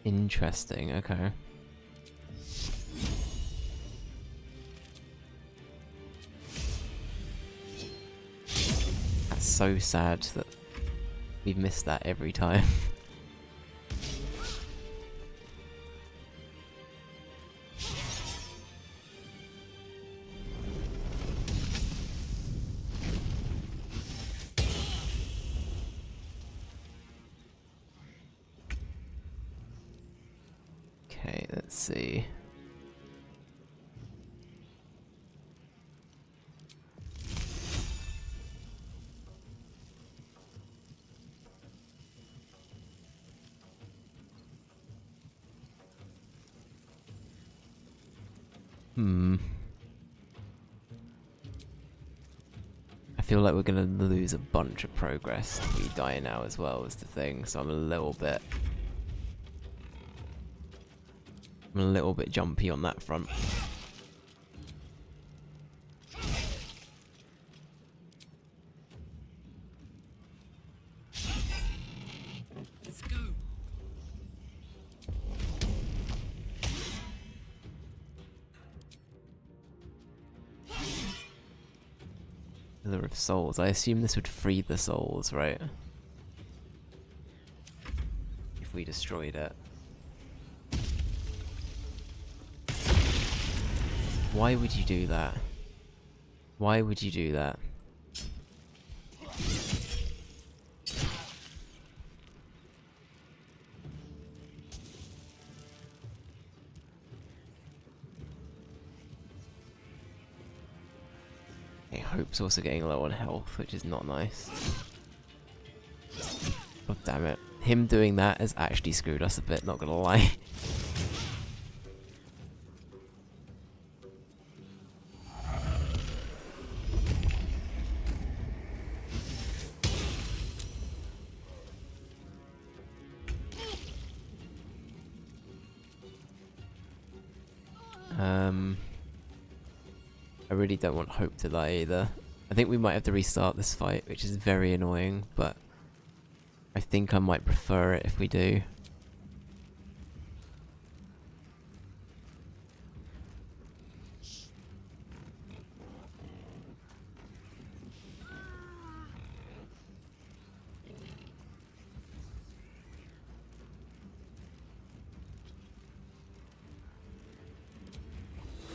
Interesting, okay. That's so sad that we've missed that every time. Okay, let's see. I feel like we're gonna lose a bunch of progress if we die now as well, is the thing, so I'm a little bit jumpy on that front. Let's go. Pillar of Souls. I assume this would free the souls, right? If we destroyed it. Why would you do that? Why would you do that? Okay, Hope's also getting low on health, which is not nice. Oh damn it. Him doing that has actually screwed us a bit, not gonna lie. I really don't want Hope to die either. I think we might have to restart this fight, which is very annoying, but I think I might prefer it if we do.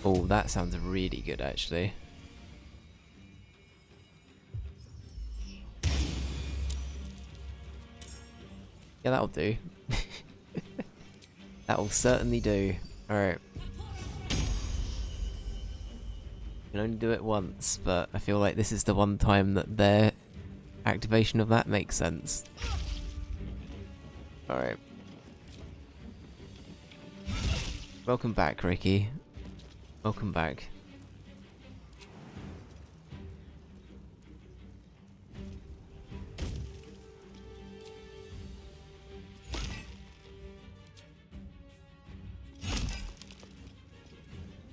Oh, that sounds really good actually. Yeah, that'll do. That will certainly do. Alright. can only do it once, but I feel like this is the one time that their activation of that makes sense. Alright. Welcome back, Ricky. Welcome back.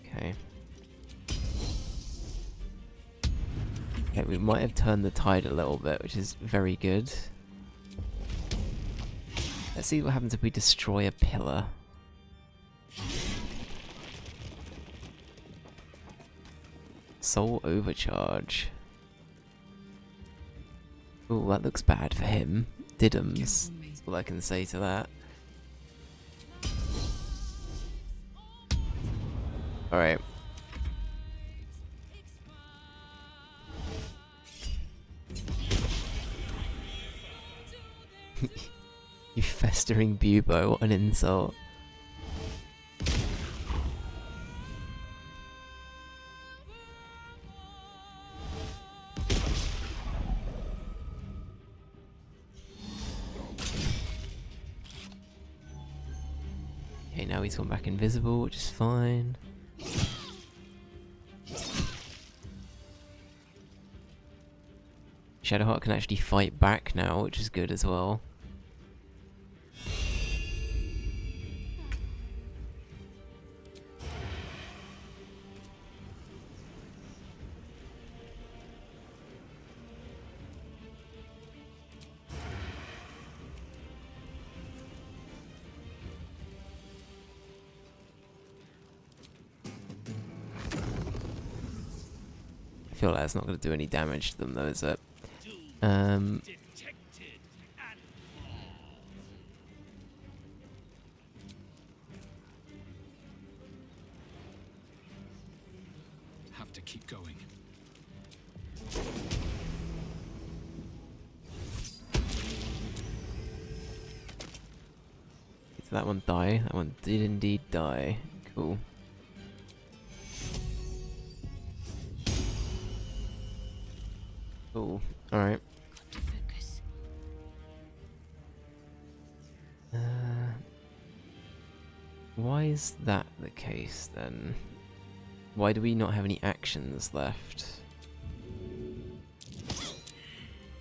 Okay. Okay, we might have turned the tide a little bit, which is very good. Let's see what happens if we destroy a pillar. Soul overcharge. Oh, that looks bad for him. Diddums. That's all I can say to that. Alright. You festering bubo, what an insult. Okay, now he's gone back invisible, which is fine. Shadowheart can actually fight back now, which is good as well. I feel like it's not going to do any damage to them though, is it? Have to keep going. Did that one die? That one did indeed die. Cool. Cool. Alright. Why is that the case then? Why do we not have any actions left?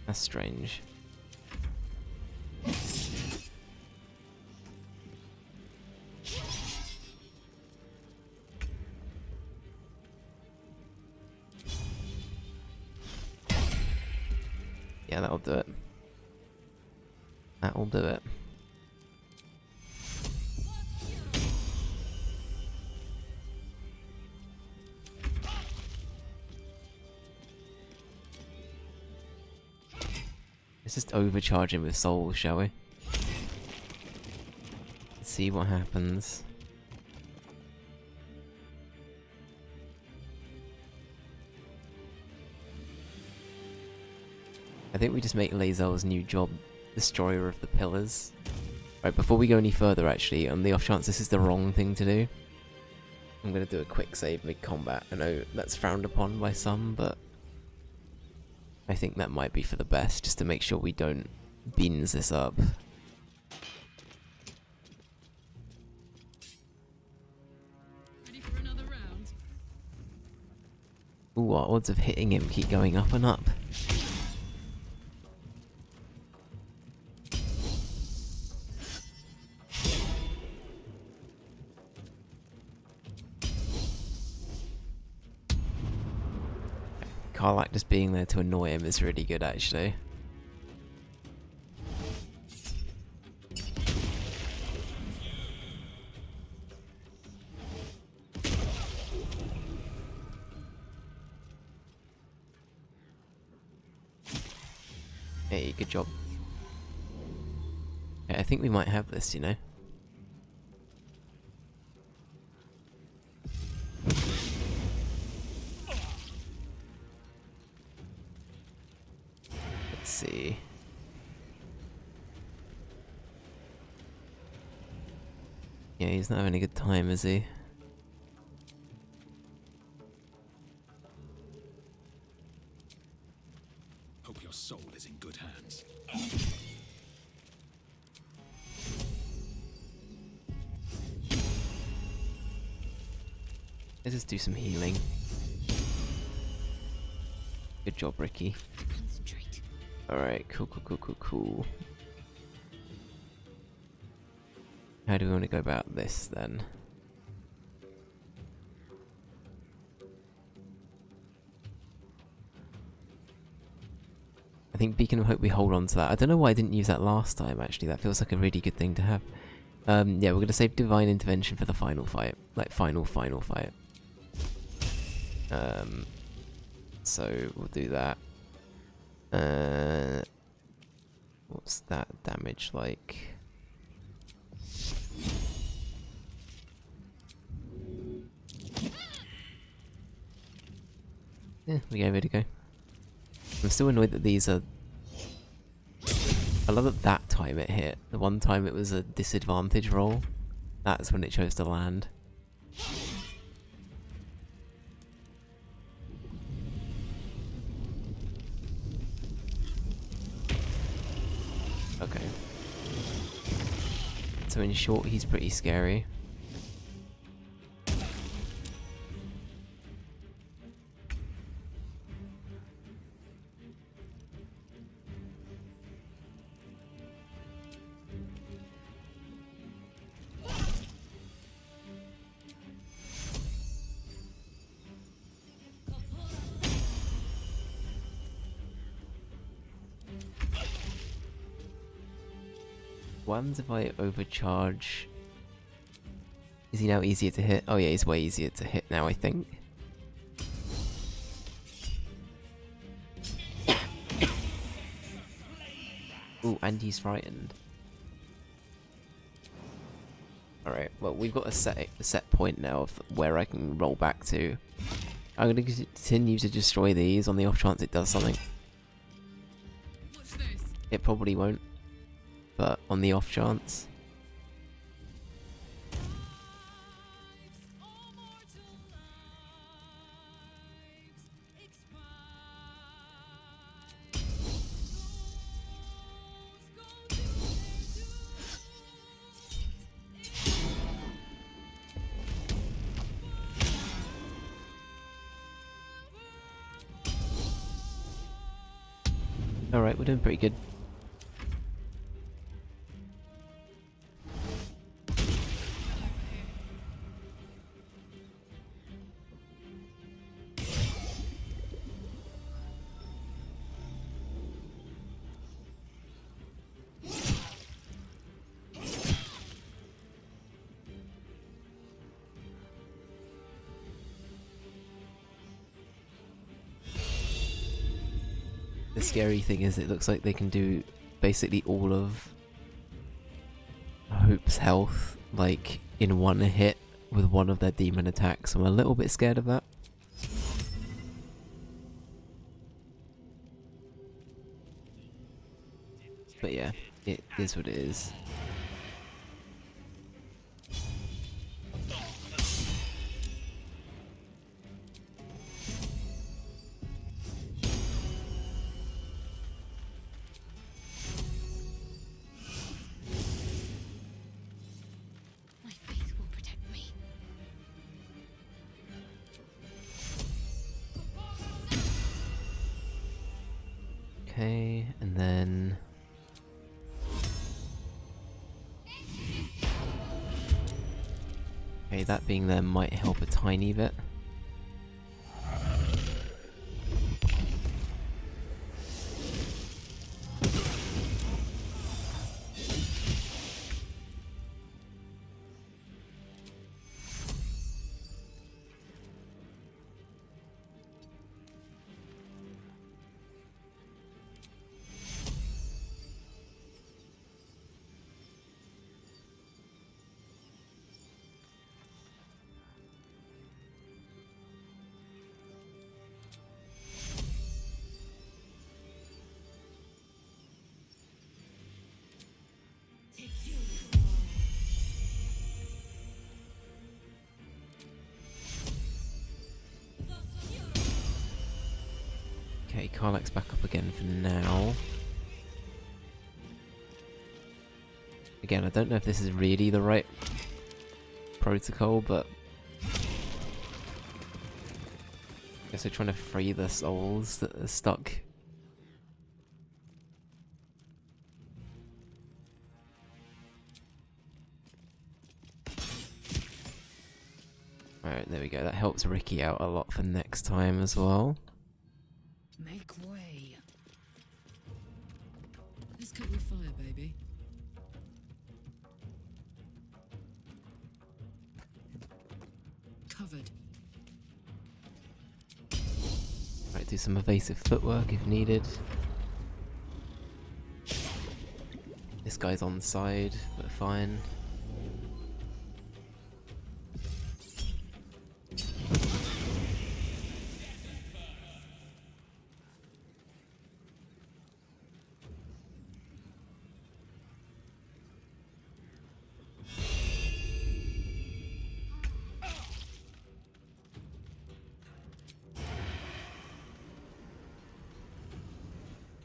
That's strange. Yeah, that'll do it. That'll do it. Let's just overcharge him with souls, shall we? Let's see what happens. I think we just make Lae'zel's new job Destroyer of the Pillars. Right, before we go any further actually, on the off chance this is the wrong thing to do, I'm going to do a quick save mid-combat. I know that's frowned upon by some, but I think that might be for the best, just to make sure we don't beans this up. Ready for another round? Ooh, our odds of hitting him keep going up and up. Karlach just being there to annoy him is really good, actually. Hey, good job. Okay, I think we might have this, you know. Let's see. Yeah, he's not having a good time, is he? your soul is in good hands. Let's just do some healing. Good job, Ricky. Concentrate. Alright, cool. How do we want to go about this then? I think Beacon of Hope, we hold on to that. I don't know why I didn't use that last time, actually. That feels like a really good thing to have. Yeah, we're going to save Divine Intervention for the final fight. Like, final fight. So, we'll do that. What's that damage like? Yeah, we gave it a go. I'm still annoyed that these are... I love that time it hit. The one time it was a disadvantage roll, that's when it chose to land. Okay. So in short, he's pretty scary. What happens if I overcharge? Is he now easier to hit? Oh yeah, he's way easier to hit now, I think. Ooh, and he's frightened. Alright, well we've got a set point now of where I can roll back to. I'm going to continue to destroy these on the off chance it does something. What's this? It probably won't, but on the off chance. Alright, we're doing pretty good. The scary thing is it looks like they can do basically all of Hope's health like in one hit with one of their demon attacks. I'm a little bit scared of that. But yeah, it is what it is. My faith will protect me. Okay, and then... Okay, that being there might help a tiny bit. Okay, Karlak's back up again for now. Again, I don't know if this is really the right protocol, but I guess we're trying to free the souls that are stuck. Alright, there we go. That helps Ricky out a lot for next time as well. Make way. Let's cut your fire, baby. Covered. Right, do some evasive footwork if needed. This guy's on the side, but fine.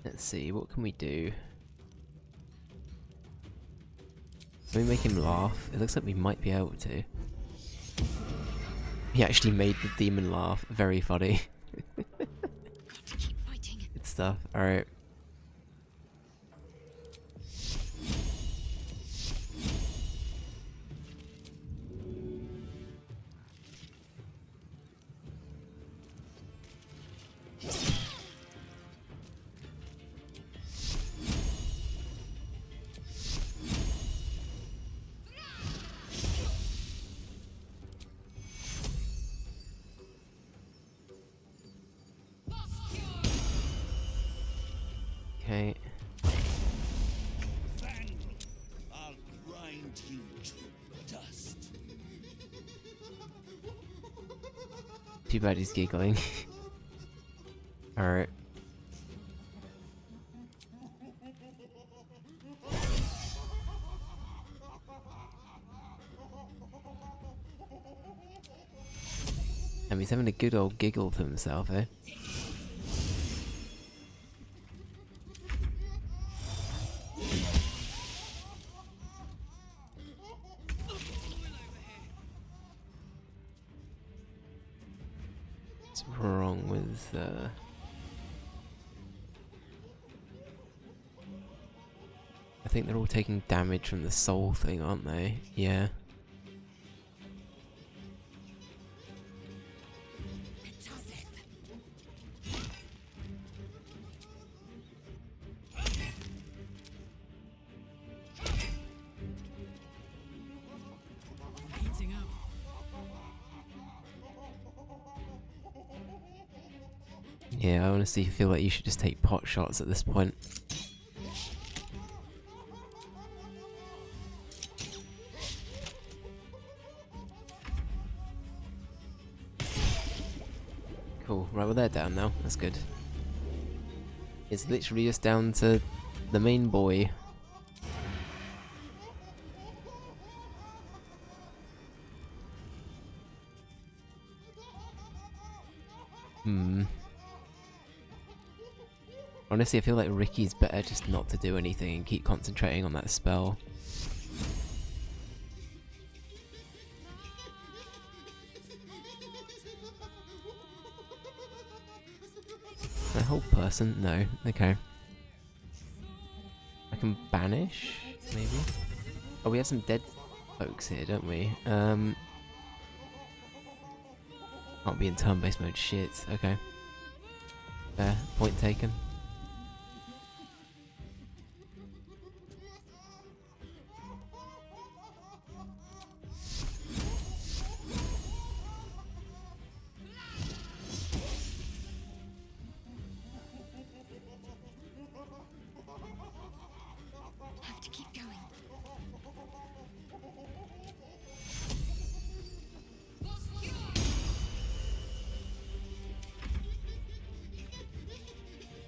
Let's see, what can we do? Can we make him laugh? It looks like we might be able to. He actually made the demon laugh. Very funny. Got to keep fighting. Good stuff. Alright. Okay. I'll grind you to dust. Too bad he's giggling. Alright. And he's having a good old giggle to himself, eh? What's wrong with I think they're all taking damage from the soul thing, aren't they? Yeah. Heating up. Yeah, I honestly feel like you should just take pot shots at this point. Cool, right, well they're down now, that's good. It's literally just down to the main boy. Honestly, I feel like Ricky's better just not to do anything and keep concentrating on that spell. A whole person? No. Okay. I can banish? Maybe? Oh, we have some dead folks here, don't we? Can't be in turn-based mode. Shit. Okay. Fair. Point taken. Have to keep going.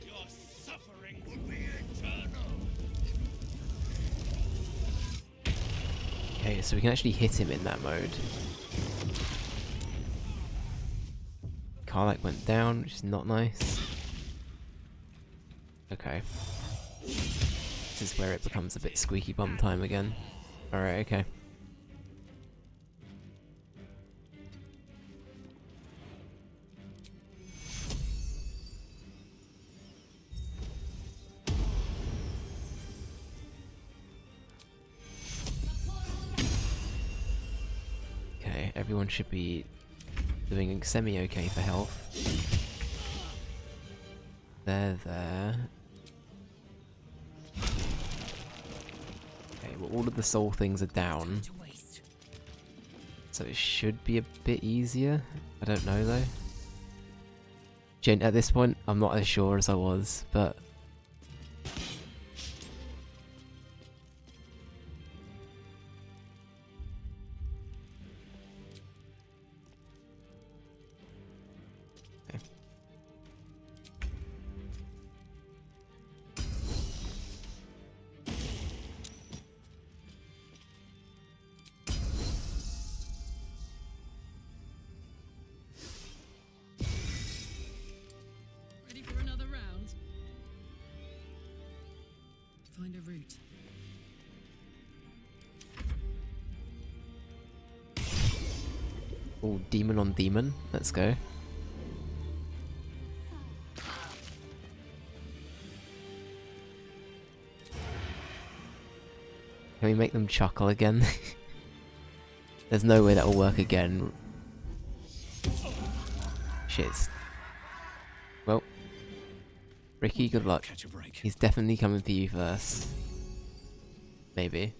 Your suffering will be eternal. Okay, so we can actually hit him in that mode. Karlak went down, which is not nice. Okay. This is where it becomes a bit squeaky bum time again. Alright, okay. Okay, everyone should be doing semi-okay for health. They're there. Okay, well all of the soul things are down. So it should be a bit easier. I don't know though. At this point, I'm not as sure as I was, but... Okay. Ready for another round? Find a route. Oh, demon on demon. Let's go. Can we make them chuckle again? There's no way that will work again. Shit. Well. Ricky, good luck. Catch a break. He's definitely coming for you first. Maybe.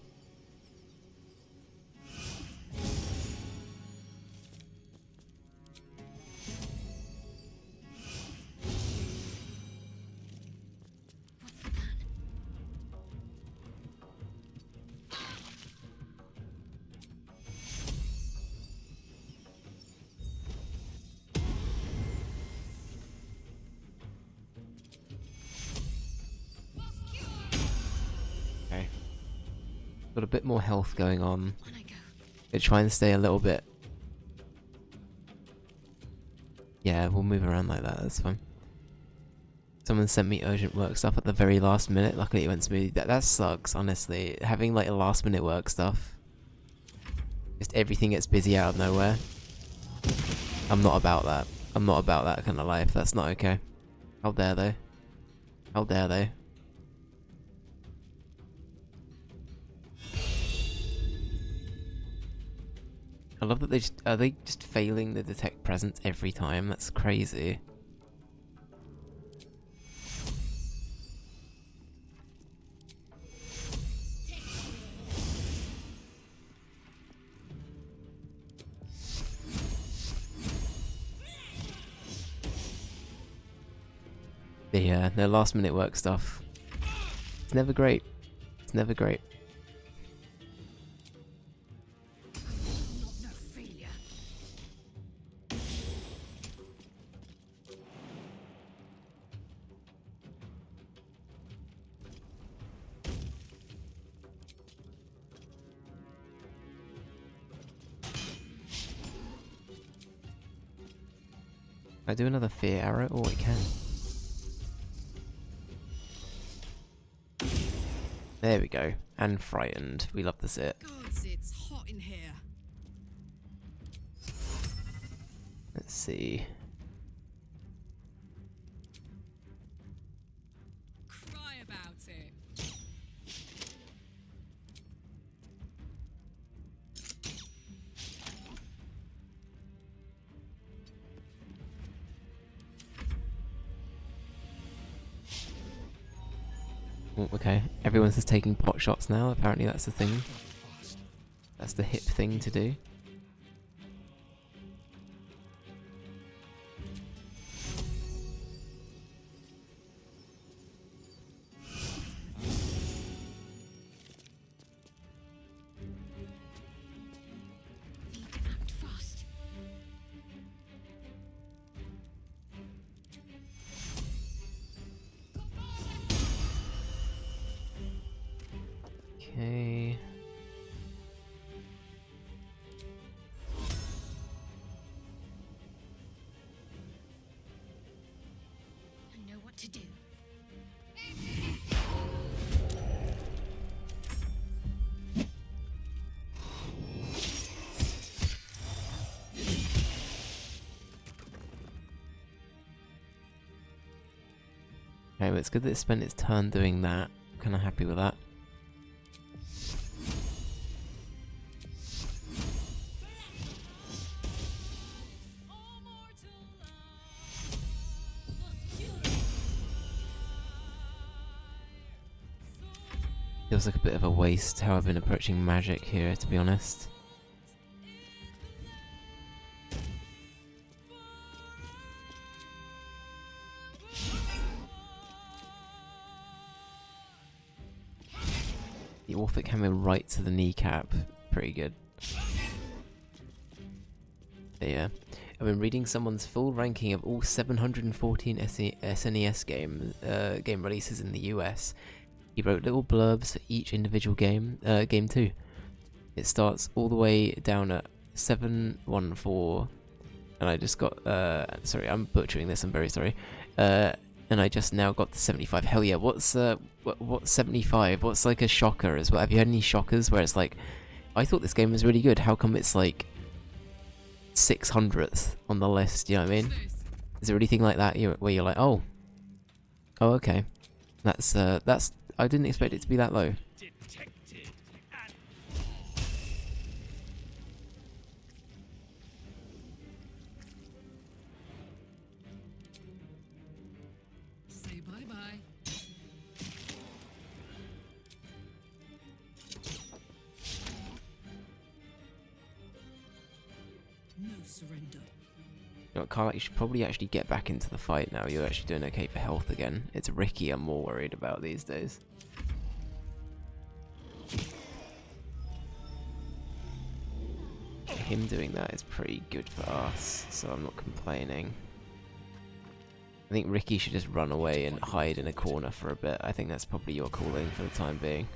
Okay. Got a bit more health going on. On I go. Gonna try and stay a little bit. Yeah, we'll move around like that, that's fine. Someone sent me urgent work stuff at the very last minute. Luckily it went smoothly. That sucks, honestly. Having like a last minute work stuff. Just everything gets busy out of nowhere. I'm not about that. I'm not about that kind of life. That's not okay. How dare they? How dare they? I love that are they just failing to detect presence every time? That's crazy. Their last minute work stuff. It's never great. It's never great. No failure. I do another fear arrow? Oh, I can. There we go. And frightened. We love to see it. Gods, it's hot in here. Let's see. Cry about it. Oh, okay. Everyone's just taking pot shots now. Apparently that's the thing. That's the hip thing to do. Need to act fast. Okay. I know what to do. Okay, but it's good that it spent its turn doing that. Kind of happy with that. Feels like a bit of a waste how I've been approaching magic here, to be honest. The Orphic Hammer right to the kneecap. Pretty good. But yeah. I've been reading someone's full ranking of all 714 SNES game releases in the US. He wrote little blurbs for each individual game. Game 2. It starts all the way down at 714. And I just got... sorry, I'm butchering this, I'm very sorry. And I just now got to 75. Hell yeah, what's 75? What's like a shocker as well? Have you had any shockers where it's like, I thought this game was really good, how come it's like 600th on the list, you know what I mean? Is there anything like that where you're like, oh okay, that's I didn't expect it to be that low. Say bye-bye. No surrender. You know, Carl, you should probably actually get back into the fight now. You're actually doing okay for health again. It's Ricky I'm more worried about these days. Him doing that is pretty good for us, so I'm not complaining. I think Ricky should just run away and hide in a corner for a bit. I think that's probably your calling for the time being.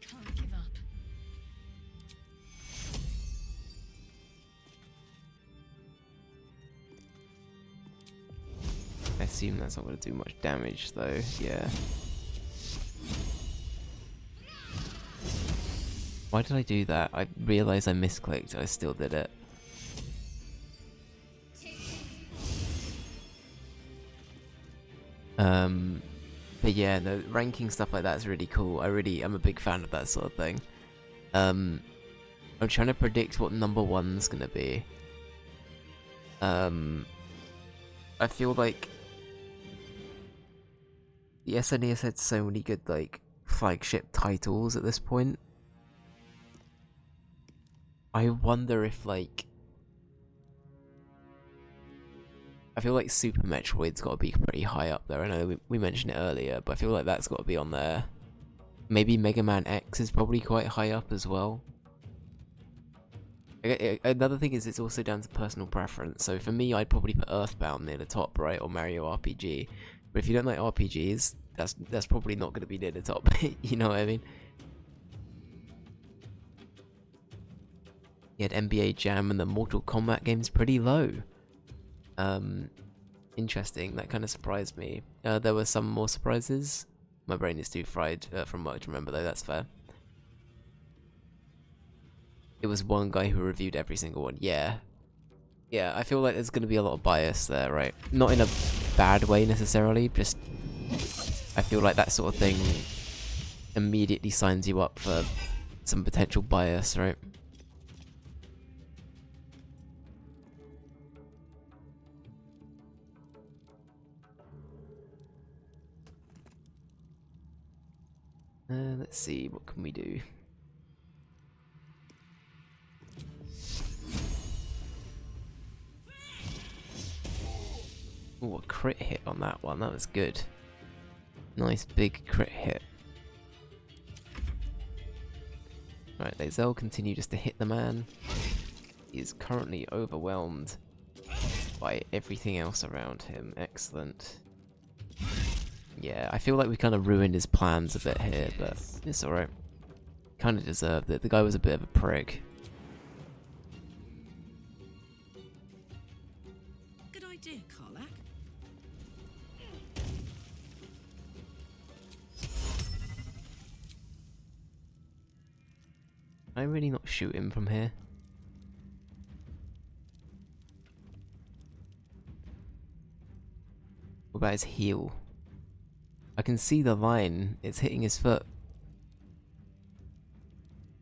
Can't give up. I assume that's not going to do much damage though, yeah. Why did I do that? I realised I misclicked, I still did it. But yeah, no, ranking stuff like that is really cool. I'm a big fan of that sort of thing. I'm trying to predict what number one's gonna be. I feel like the SNES had so many good like flagship titles at this point. I wonder if like I feel like Super Metroid's got to be pretty high up there. I know we mentioned it earlier, but I feel like that's got to be on there. Maybe Mega Man X is probably quite high up as well. Another thing is it's also down to personal preference. So for me, I'd probably put Earthbound near the top, right, or Mario RPG. But if you don't like RPGs, that's probably not going to be near the top. You know what I mean? You had NBA Jam and the Mortal Kombat games pretty low. Interesting. That kind of surprised me. There were some more surprises. My brain is too fried from work to remember though. That's fair. It was one guy who reviewed every single one. Yeah. Yeah, I feel like there's going to be a lot of bias there, right? Not in a bad way necessarily, just I feel like that sort of thing immediately signs you up for some potential bias, right? Let's see, what can we do? Ooh, a crit hit on that one, that was good. Nice big crit hit. Right, Lae'zel continue just to hit the man. He is currently overwhelmed by everything else around him. Excellent. Yeah, I feel like we kind of ruined his plans a bit here, but it's alright. Kind of deserved it. The guy was a bit of a prick. Good idea, Karlak. I really not shoot him from here? What about his heel? I can see the line. It's hitting his foot.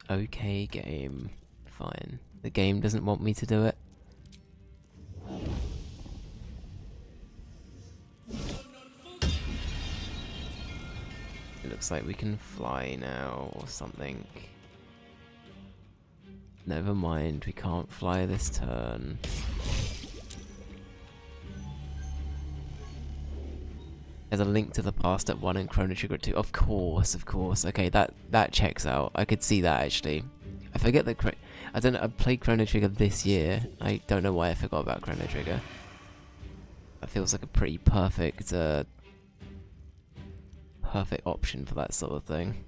Okay, game. Fine. The game doesn't want me to do it. It looks like we can fly now or something. Never mind, we can't fly this turn. There's a link to the past at 1 and Chrono Trigger at 2. Of course, of course. Okay, that checks out. I could see that actually. I forget that I don't know, I played Chrono Trigger this year. I don't know why I forgot about Chrono Trigger. That feels like a pretty perfect perfect option for that sort of thing.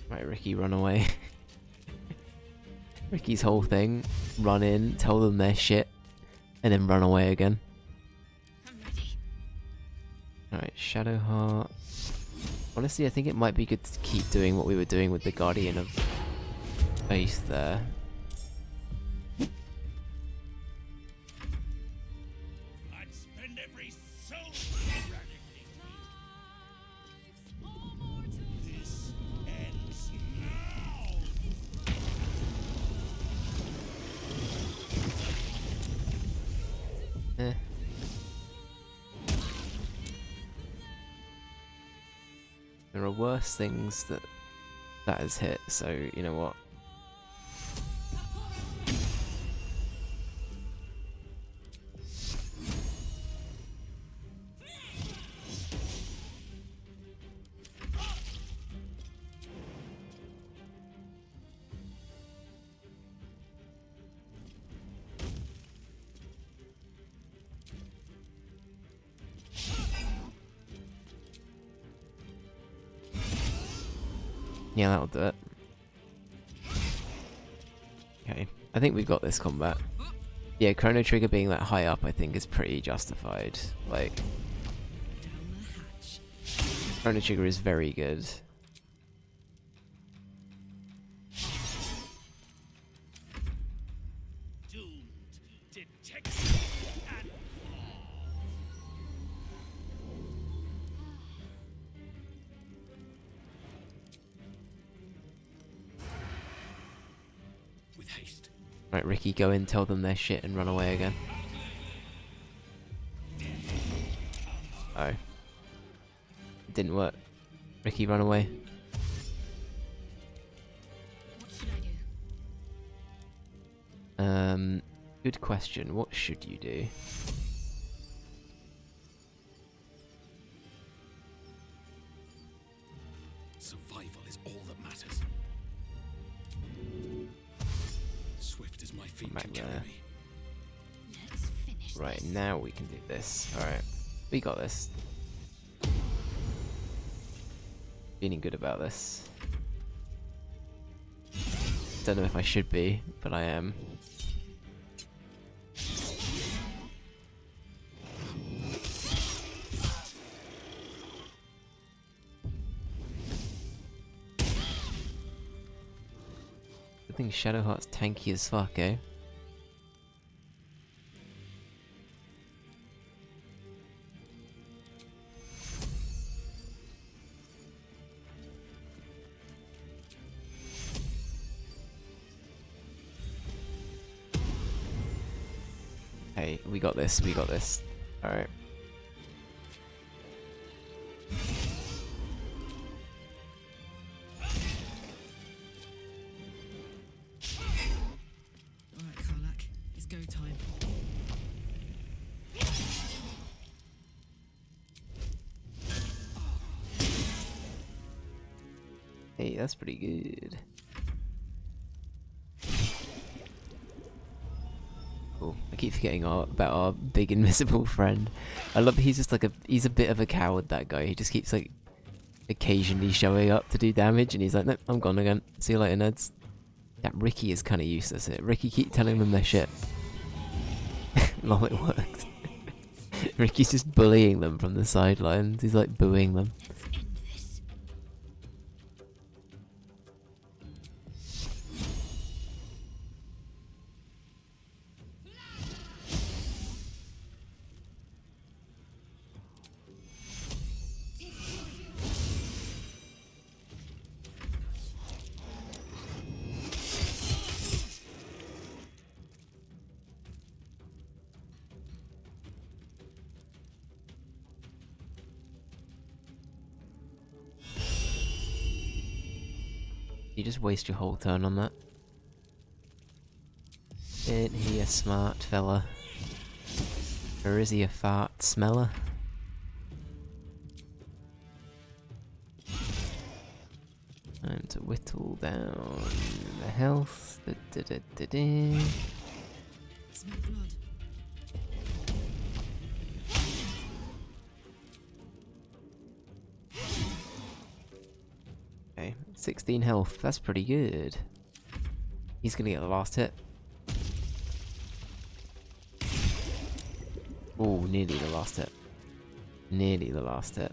Right, Ricky, run away. Ricky's whole thing, run in, tell them they're shit, and then run away again. I'm ready. Alright, Shadowheart. Honestly, I think it might be good to keep doing what we were doing with the Guardian of Faith there. I'd spend every soul eradicating me. This ends now. Eh. There are worse things that has hit, so you know what? Yeah, that'll do it. Okay, I think we've got this combat. Yeah, Chrono Trigger being that high up I think is pretty justified. Like, Down the hatch. Chrono Trigger is very good. Doomed, detected, and with haste. Right, Ricky, go in, tell them they're shit and run away again. Oh. It didn't work. Ricky, run away. What should I do? Good question. What should you do? Survival is all that matters. Swift as my feet Back can carry there. me. Let's finish Right, this. now we can do this. Alright. We got this. Feeling good about this. Don't know if I should be, but I am. I think Shadowheart's tanky as fuck, eh? Hey, we got this, we got this. Alright. Alright, Karlak. It's go time. Hey, that's pretty good. Cool. I keep forgetting about our big invisible friend. I love that he's just like he's a bit of a coward, that guy. He just keeps like occasionally showing up to do damage and he's like, nope, I'm gone again. See you later, nerds. That Ricky is kind of useless here. Ricky, keep telling them their shit. Lol, it worked. Ricky's just bullying them from the sidelines. He's like booing them. Let's end this. You just waste your whole turn on that. Ain't he a smart fella? Or is he a fart smeller? Time to whittle down the health. Da-da-da-da-da. Smell blood. Okay, 16 health. That's pretty good. He's gonna get the last hit. Oh, nearly the last hit. Nearly the last hit.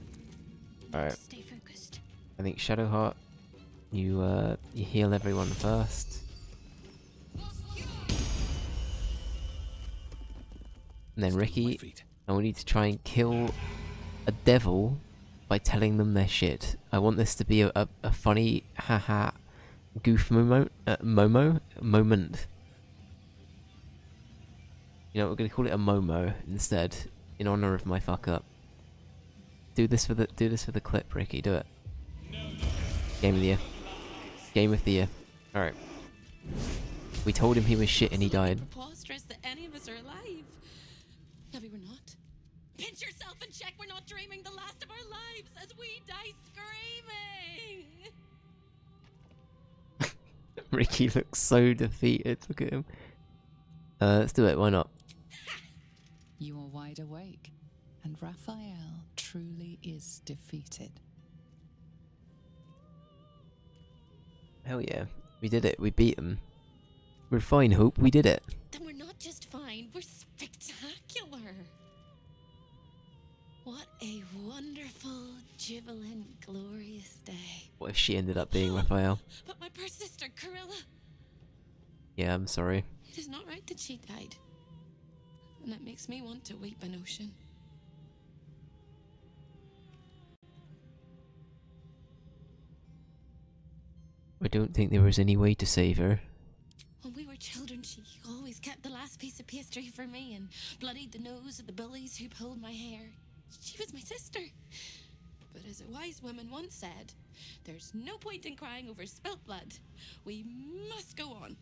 Alright, Stay focused. I think Shadowheart, you heal everyone first. And then Ricky, I want you to try and kill a devil by telling them they're shit. I want this to be a funny haha goof moment. You know, we're gonna call it a Momo instead, in honor of my fuck up. Do this for the clip, Ricky. Do it. Game of the year. Game of the year. All right. We told him he was shit and he died. Preposterous that any of us are alive. Maybe we're not. Pinch yourself and check we're not dreaming the last of our lives as we die screaming. Ricky looks so defeated. Look at him. Let's do it. Why not? You are wide awake, and Raphael truly is defeated. Hell yeah. We did it. We beat him. We're fine, Hope. We did it. Then we're not just fine, we're spectacular. What a wonderful, jubilant, glorious day. What if she ended up being Raphael? But my poor sister, Corilla. Yeah, I'm sorry. It is not right that she died. And that makes me want to weep an ocean. I don't think there was any way to save her. When we were children, she always kept the last piece of pastry for me and bloodied the nose of the bullies who pulled my hair. She was my sister. But as a wise woman once said, there's no point in crying over spilt blood. We must go on.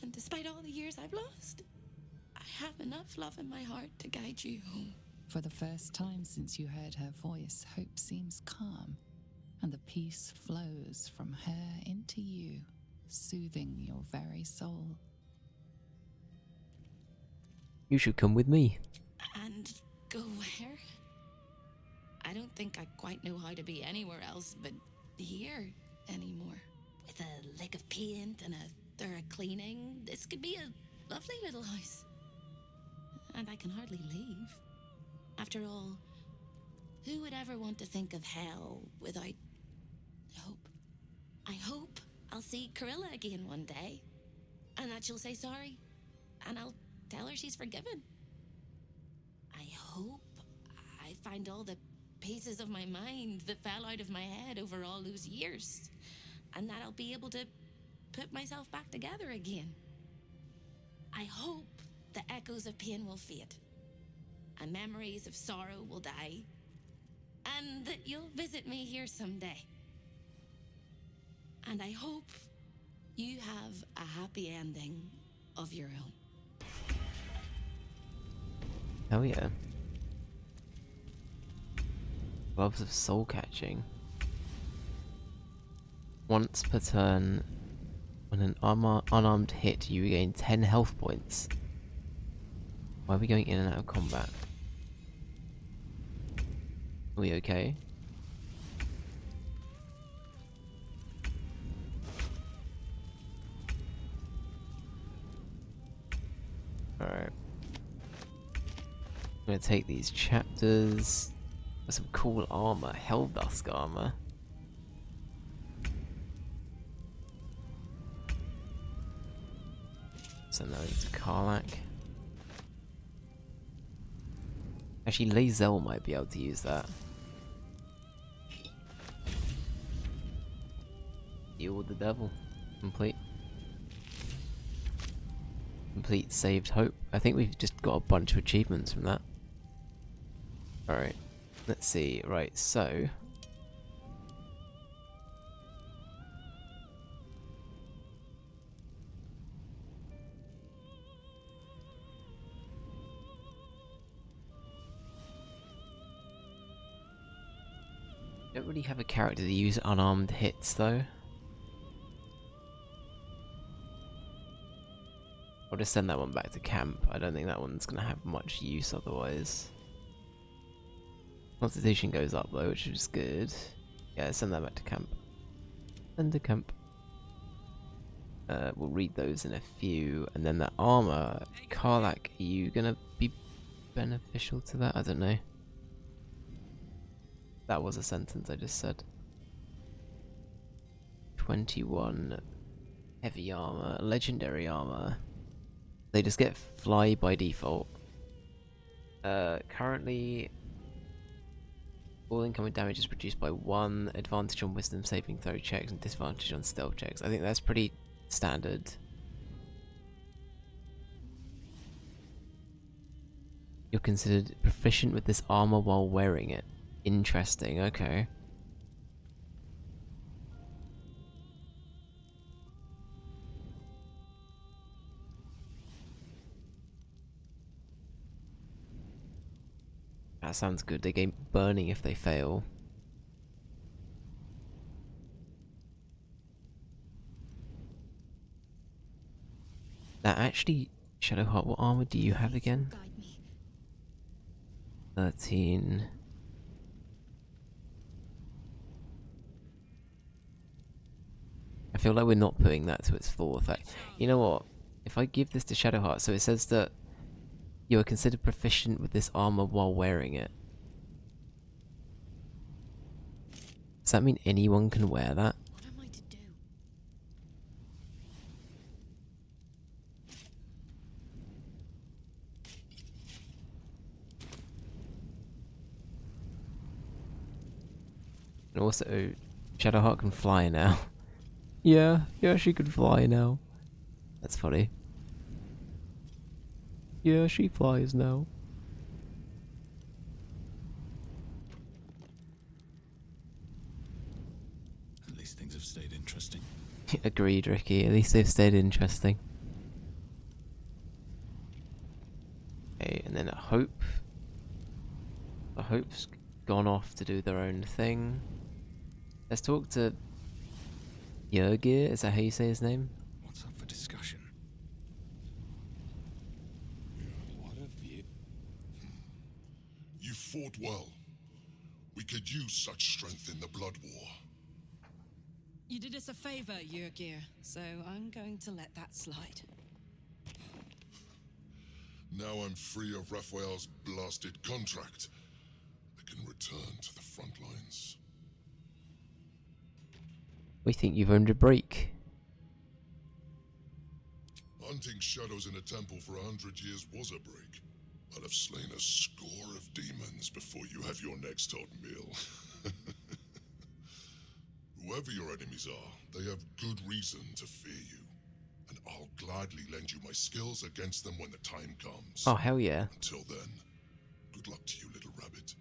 And despite all the years I've lost, I have enough love in my heart to guide you home. For the first time since you heard her voice, hope seems calm, and the peace flows from her into you, soothing your very soul. You should come with me. And go where? I don't think I quite know how to be anywhere else but here anymore. With a lick of paint and a thorough cleaning, this could be a lovely little house. And I can hardly leave. After all, who would ever want to think of hell without hope? I hope I'll see Corilla again one day, and that she'll say sorry, and I'll tell her she's forgiven. I hope I find all the pieces of my mind that fell out of my head over all those years, and that I'll be able to put myself back together again. I hope the echoes of pain will fade, and memories of sorrow will die, and that you'll visit me here someday. And I hope you have a happy ending of your own. Hell yeah. Gloves of soul catching. Once per turn, when an unarmed hit, you regain 10 health points. Why are we going in and out of combat? Are we okay? Alright. I'm gonna take these chapters. Got some cool armor, Helldusk armor. Send that over to Karlak. Actually, Lae'zel might be able to use that. Deal with the devil. Complete. Complete saved hope. I think we've just got a bunch of achievements from that. Alright. Let's see. Right, so... don't really have a character to use unarmed hits though. I'll just send that one back to camp. I don't think that one's gonna have much use otherwise. Constitution goes up though, which is good. Yeah, send that back to camp. Send to camp. We'll read those in a few, and then that armor, Karlak, are you gonna be beneficial to that? I don't know. That was a sentence I just said. 21 heavy armor, legendary armor. They just get fly by default. Currently, all incoming damage is reduced by 1, advantage on wisdom saving throw checks and disadvantage on stealth checks. I think that's pretty standard. You're considered proficient with this armor while wearing it. Interesting, okay. That sounds good. They gain burning if they fail. That actually, Shadowheart, what armor do you have again? Guide me. 13. I feel like we're not putting that to its full effect. You know what? If I give this to Shadowheart, so it says that you are considered proficient with this armor while wearing it. Does that mean anyone can wear that? What am I to do? And also, Shadowheart can fly now. Yeah, she can fly now. That's funny. Yeah, she flies now. At least things have stayed interesting. Agreed, Ricky. At least they've stayed interesting. Okay, and then Hope. Hope's gone off to do their own thing. Let's talk to Jörgir. Is that how you say his name? What's up for discussion? What have you... You fought well. We could use such strength in the Blood War. You did us a favor, Jörgir, so I'm going to let that slide. Now I'm free of Raphael's blasted contract. I can return to the front lines. We think you've earned a break. Hunting shadows in a temple for 100 years was a break. I'll have slain a score of demons before you have your next hot meal. Whoever your enemies are, they have good reason to fear you. And I'll gladly lend you my skills against them when the time comes. Oh, hell yeah. Until then, good luck to you, little rabbit.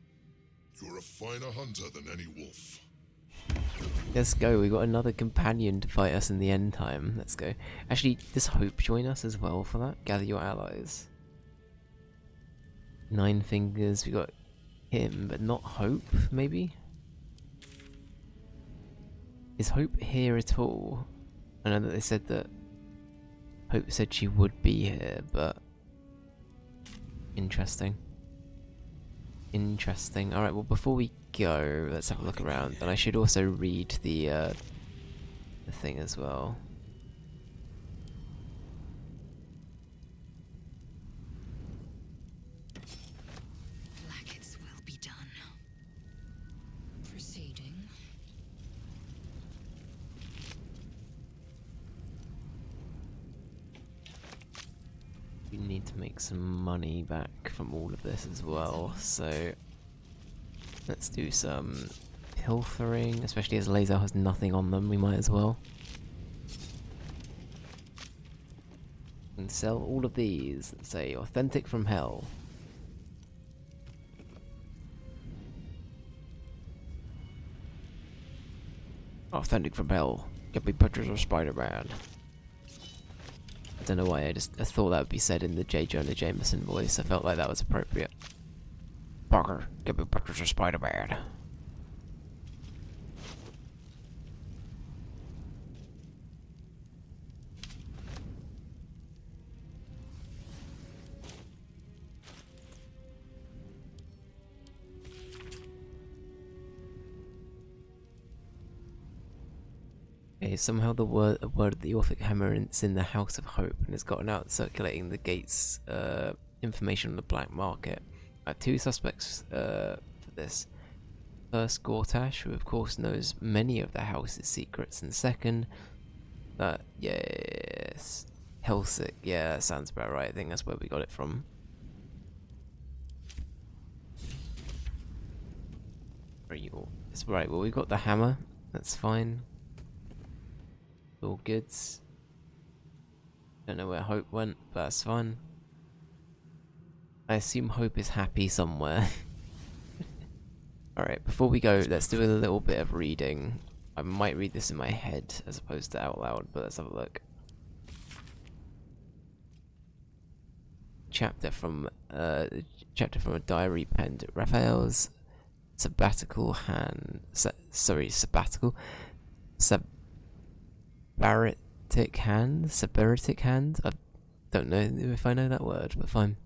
You're a finer hunter than any wolf. Let's go. We got another companion to fight us in the end time. Let's go. Actually, does Hope join us as well for that? Gather your allies. 9 fingers. We got him, but not Hope, maybe? Is Hope here at all? I know that they said that Hope said she would be here, but interesting. Interesting. Alright, well before we go, let's have a look around. And I should also read the thing as well. We need to make some money back from all of this as well, so let's do some pilfering, especially as Laser has nothing on them, we might as well. And sell all of these and say authentic from hell. Authentic from hell. Get me pictures of Spider-Man. I don't know why, I thought that would be said in the J. Jonah Jameson voice. I felt like that was appropriate. Parker, get me pictures of Spider-Man. Okay, somehow the word of the Orphic Hammer is in the House of Hope and has gotten out circulating the gate's information on the black market. Two suspects for this. First, Gortash, who of course knows many of the house's secrets, and second, yes, Helsik. Yeah, that sounds about right. I think that's where we got it from. It's right. Well, we've got the hammer. That's fine. All goods. Don't know where Hope went, but that's fine. I assume Hope is happy somewhere. Alright, before we go, let's do a little bit of reading. I might read this in my head as opposed to out loud, but let's have a look. Chapter from a diary penned Raphael's sabbatical. Sabaritic hand? I don't know if I know that word, but fine.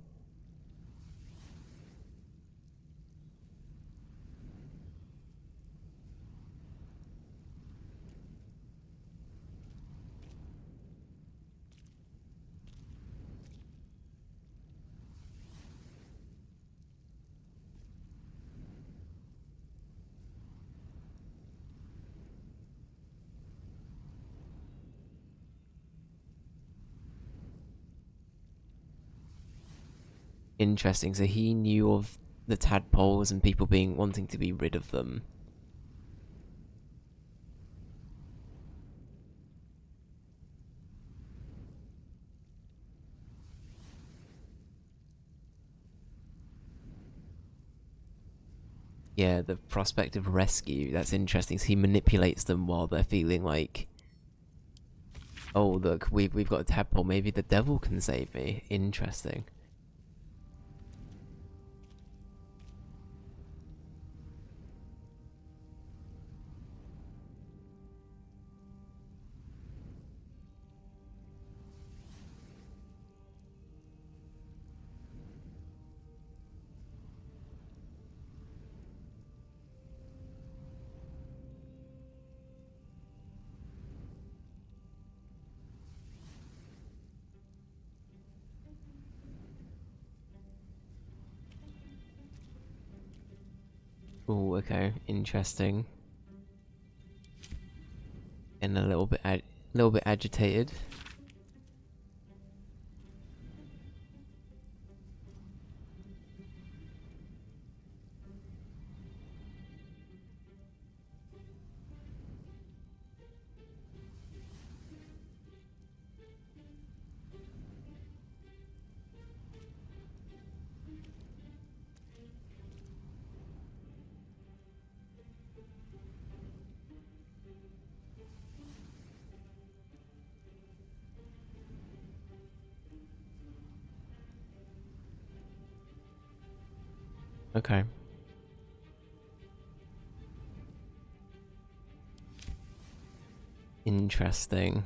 Interesting, so he knew of the tadpoles and people wanting to be rid of them. Yeah, the prospect of rescue, that's interesting. So he manipulates them while they're feeling like, oh look, we've got a tadpole, maybe the devil can save me. Interesting. Oh, okay, interesting. And a little bit agitated. Okay. Interesting.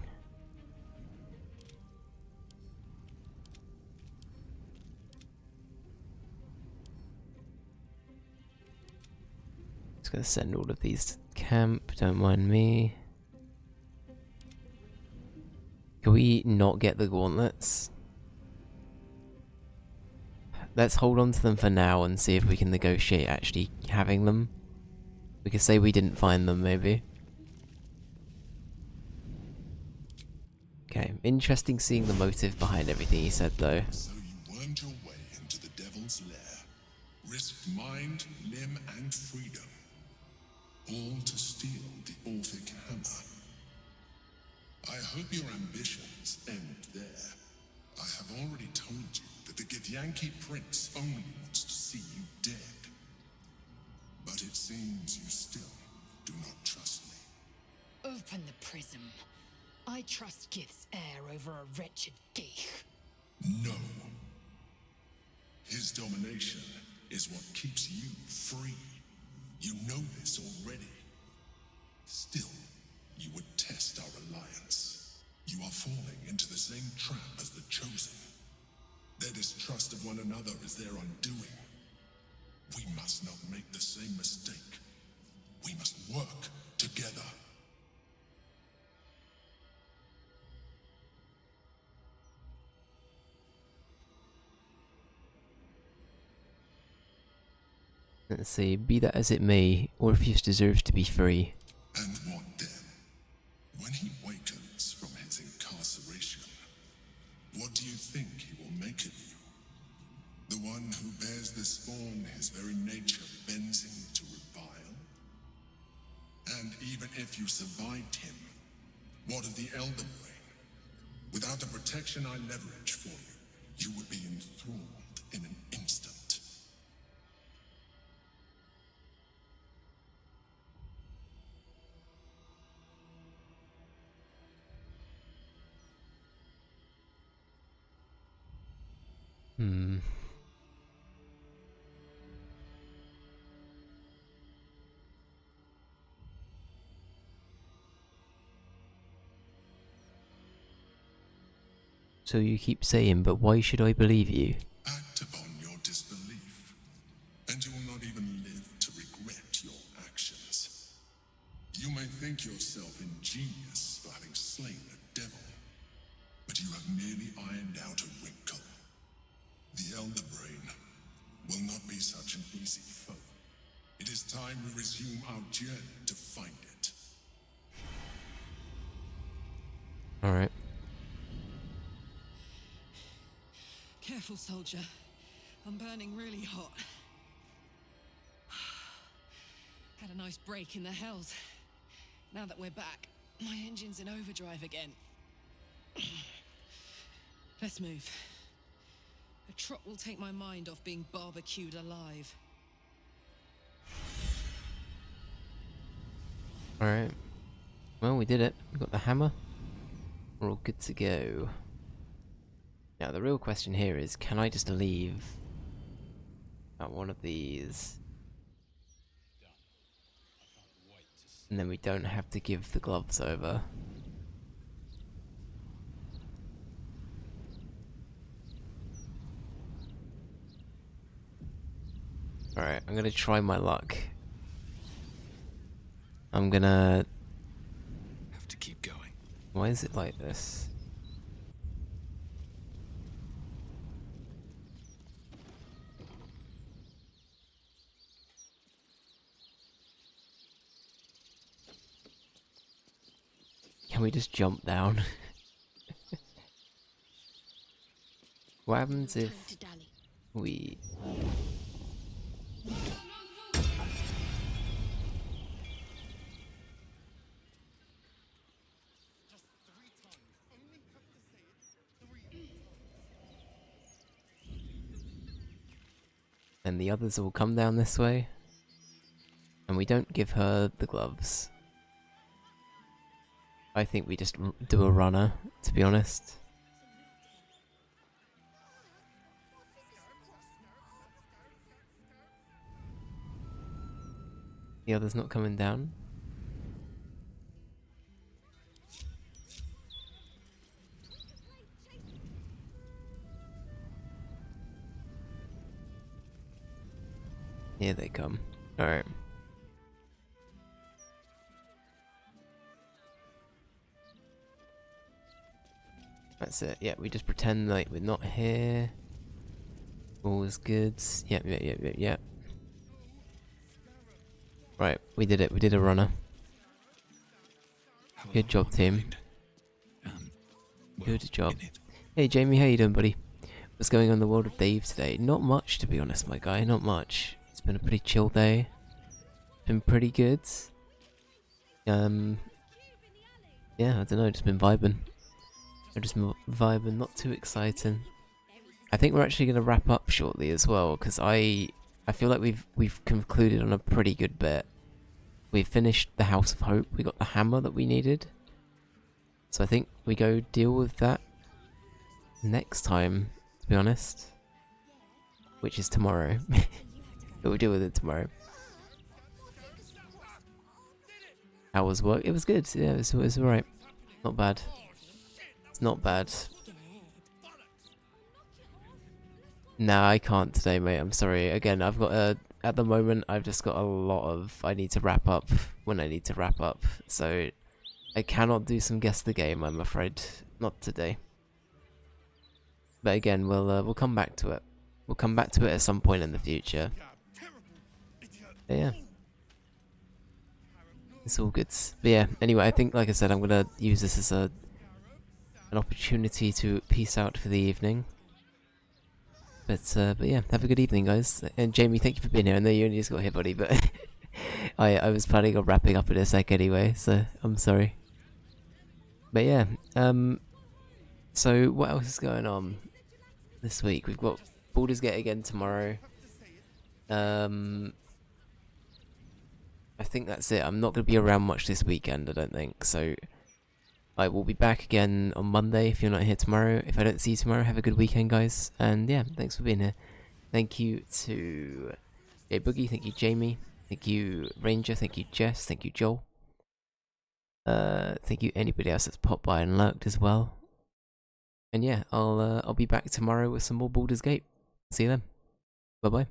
Just gonna send all of these to camp, don't mind me. Can we not get the gauntlets? Let's hold on to them for now and see if we can negotiate actually having them. We could say we didn't find them, maybe. Okay, interesting seeing the motive behind everything he said, though. So wormed your way into the Devil's Lair, risked mind, limb, and freedom, all to steal the Orphic Hammer. I hope your ambitions end there. I have already told you that the Githyanki Prince only wants to see you dead. But it seems you still do not trust me. Open the prism. I trust Gith's heir over a wretched geek. No. His domination is what keeps you free. You know this already. Still, you would test our alliance. You are falling into the same trap as the Chosen. Their distrust of one another is their undoing. We must not make the same mistake. We must work together. Let's see, be that as it may, Orpheus deserves to be free. And what then? When he wakens from his incarceration, what do you think he will make of you? The one who bears the spawn his very nature bends him to revile? And even if you survived him, what of the Elder Brain? Without the protection I leverage for you, you would be enthralled in an instant. So you keep saying, but why should I believe you? Act upon your disbelief, and you will not even live to regret your actions. You may think yourself ingenious for having slain a devil, but you have merely ironed out a wrinkle. The Elder Brain will not be such an easy foe. It is time we resume our journey to find it. Alright. Careful, soldier. I'm burning really hot. Had a nice break in the hells. Now that we're back, my engine's in overdrive again. Let's move. A trot will take my mind off being barbecued alive. Alright. Well, we did it. We got the hammer. We're all good to go. Now, the real question here is, can I just leave at one of these? And then we don't have to give the gloves over. Alright, I'm gonna try my luck. I'm gonna... Have to keep going. Why is it like this? Can we just jump down? What happens if we... And the others will come down this way, and we don't give her the gloves. I think we just do a runner, to be honest. The other's not coming down. Here they come. Alright. That's it. Yeah, we just pretend like we're not here. All is good. Yep. Right, we did it. We did a runner. Good job, team. Good job. Hey, Jamie, how you doing, buddy? What's going on in the world of Dave today? Not much, to be honest, my guy. Not much. It's been a pretty chill day. Been pretty good. Yeah, I don't know. Just been vibing. I've just been vibing. Not too exciting. I think we're actually gonna wrap up shortly as well, because I feel like we've concluded on a pretty good bit. We've finished the House of Hope. We got the hammer that we needed. So I think we go deal with that next time, to be honest. Which is tomorrow. But we'll deal with it tomorrow. How was work? It was good. Yeah, it was alright. Not bad. It's not bad. Nah, I can't today, mate. I'm sorry. Again, I've got at the moment, I've just got a lot of... I need to wrap up when I need to wrap up. So, I cannot do some Guess the Game, I'm afraid. Not today. But again, we'll come back to it. We'll come back to it at some point in the future. But yeah. It's all good. But yeah, anyway, I think, like I said, I'm going to use this as an opportunity to peace out for the evening. But yeah, have a good evening, guys. And Jamie, thank you for being here. I know you only just got here, buddy, but I was planning on wrapping up in a sec anyway, so I'm sorry. But yeah, so what else is going on this week? We've got Baldur's Gate again tomorrow. I think that's it. I'm not going to be around much this weekend, I don't think, so I will be back again on Monday if you're not here tomorrow. If I don't see you tomorrow, have a good weekend, guys. And yeah, thanks for being here. Thank you to J Boogie, thank you Jamie, thank you Ranger, thank you Jess, thank you Joel. Thank you anybody else that's popped by and lurked as well. And yeah, I'll be back tomorrow with some more Baldur's Gate. See you then. Bye bye.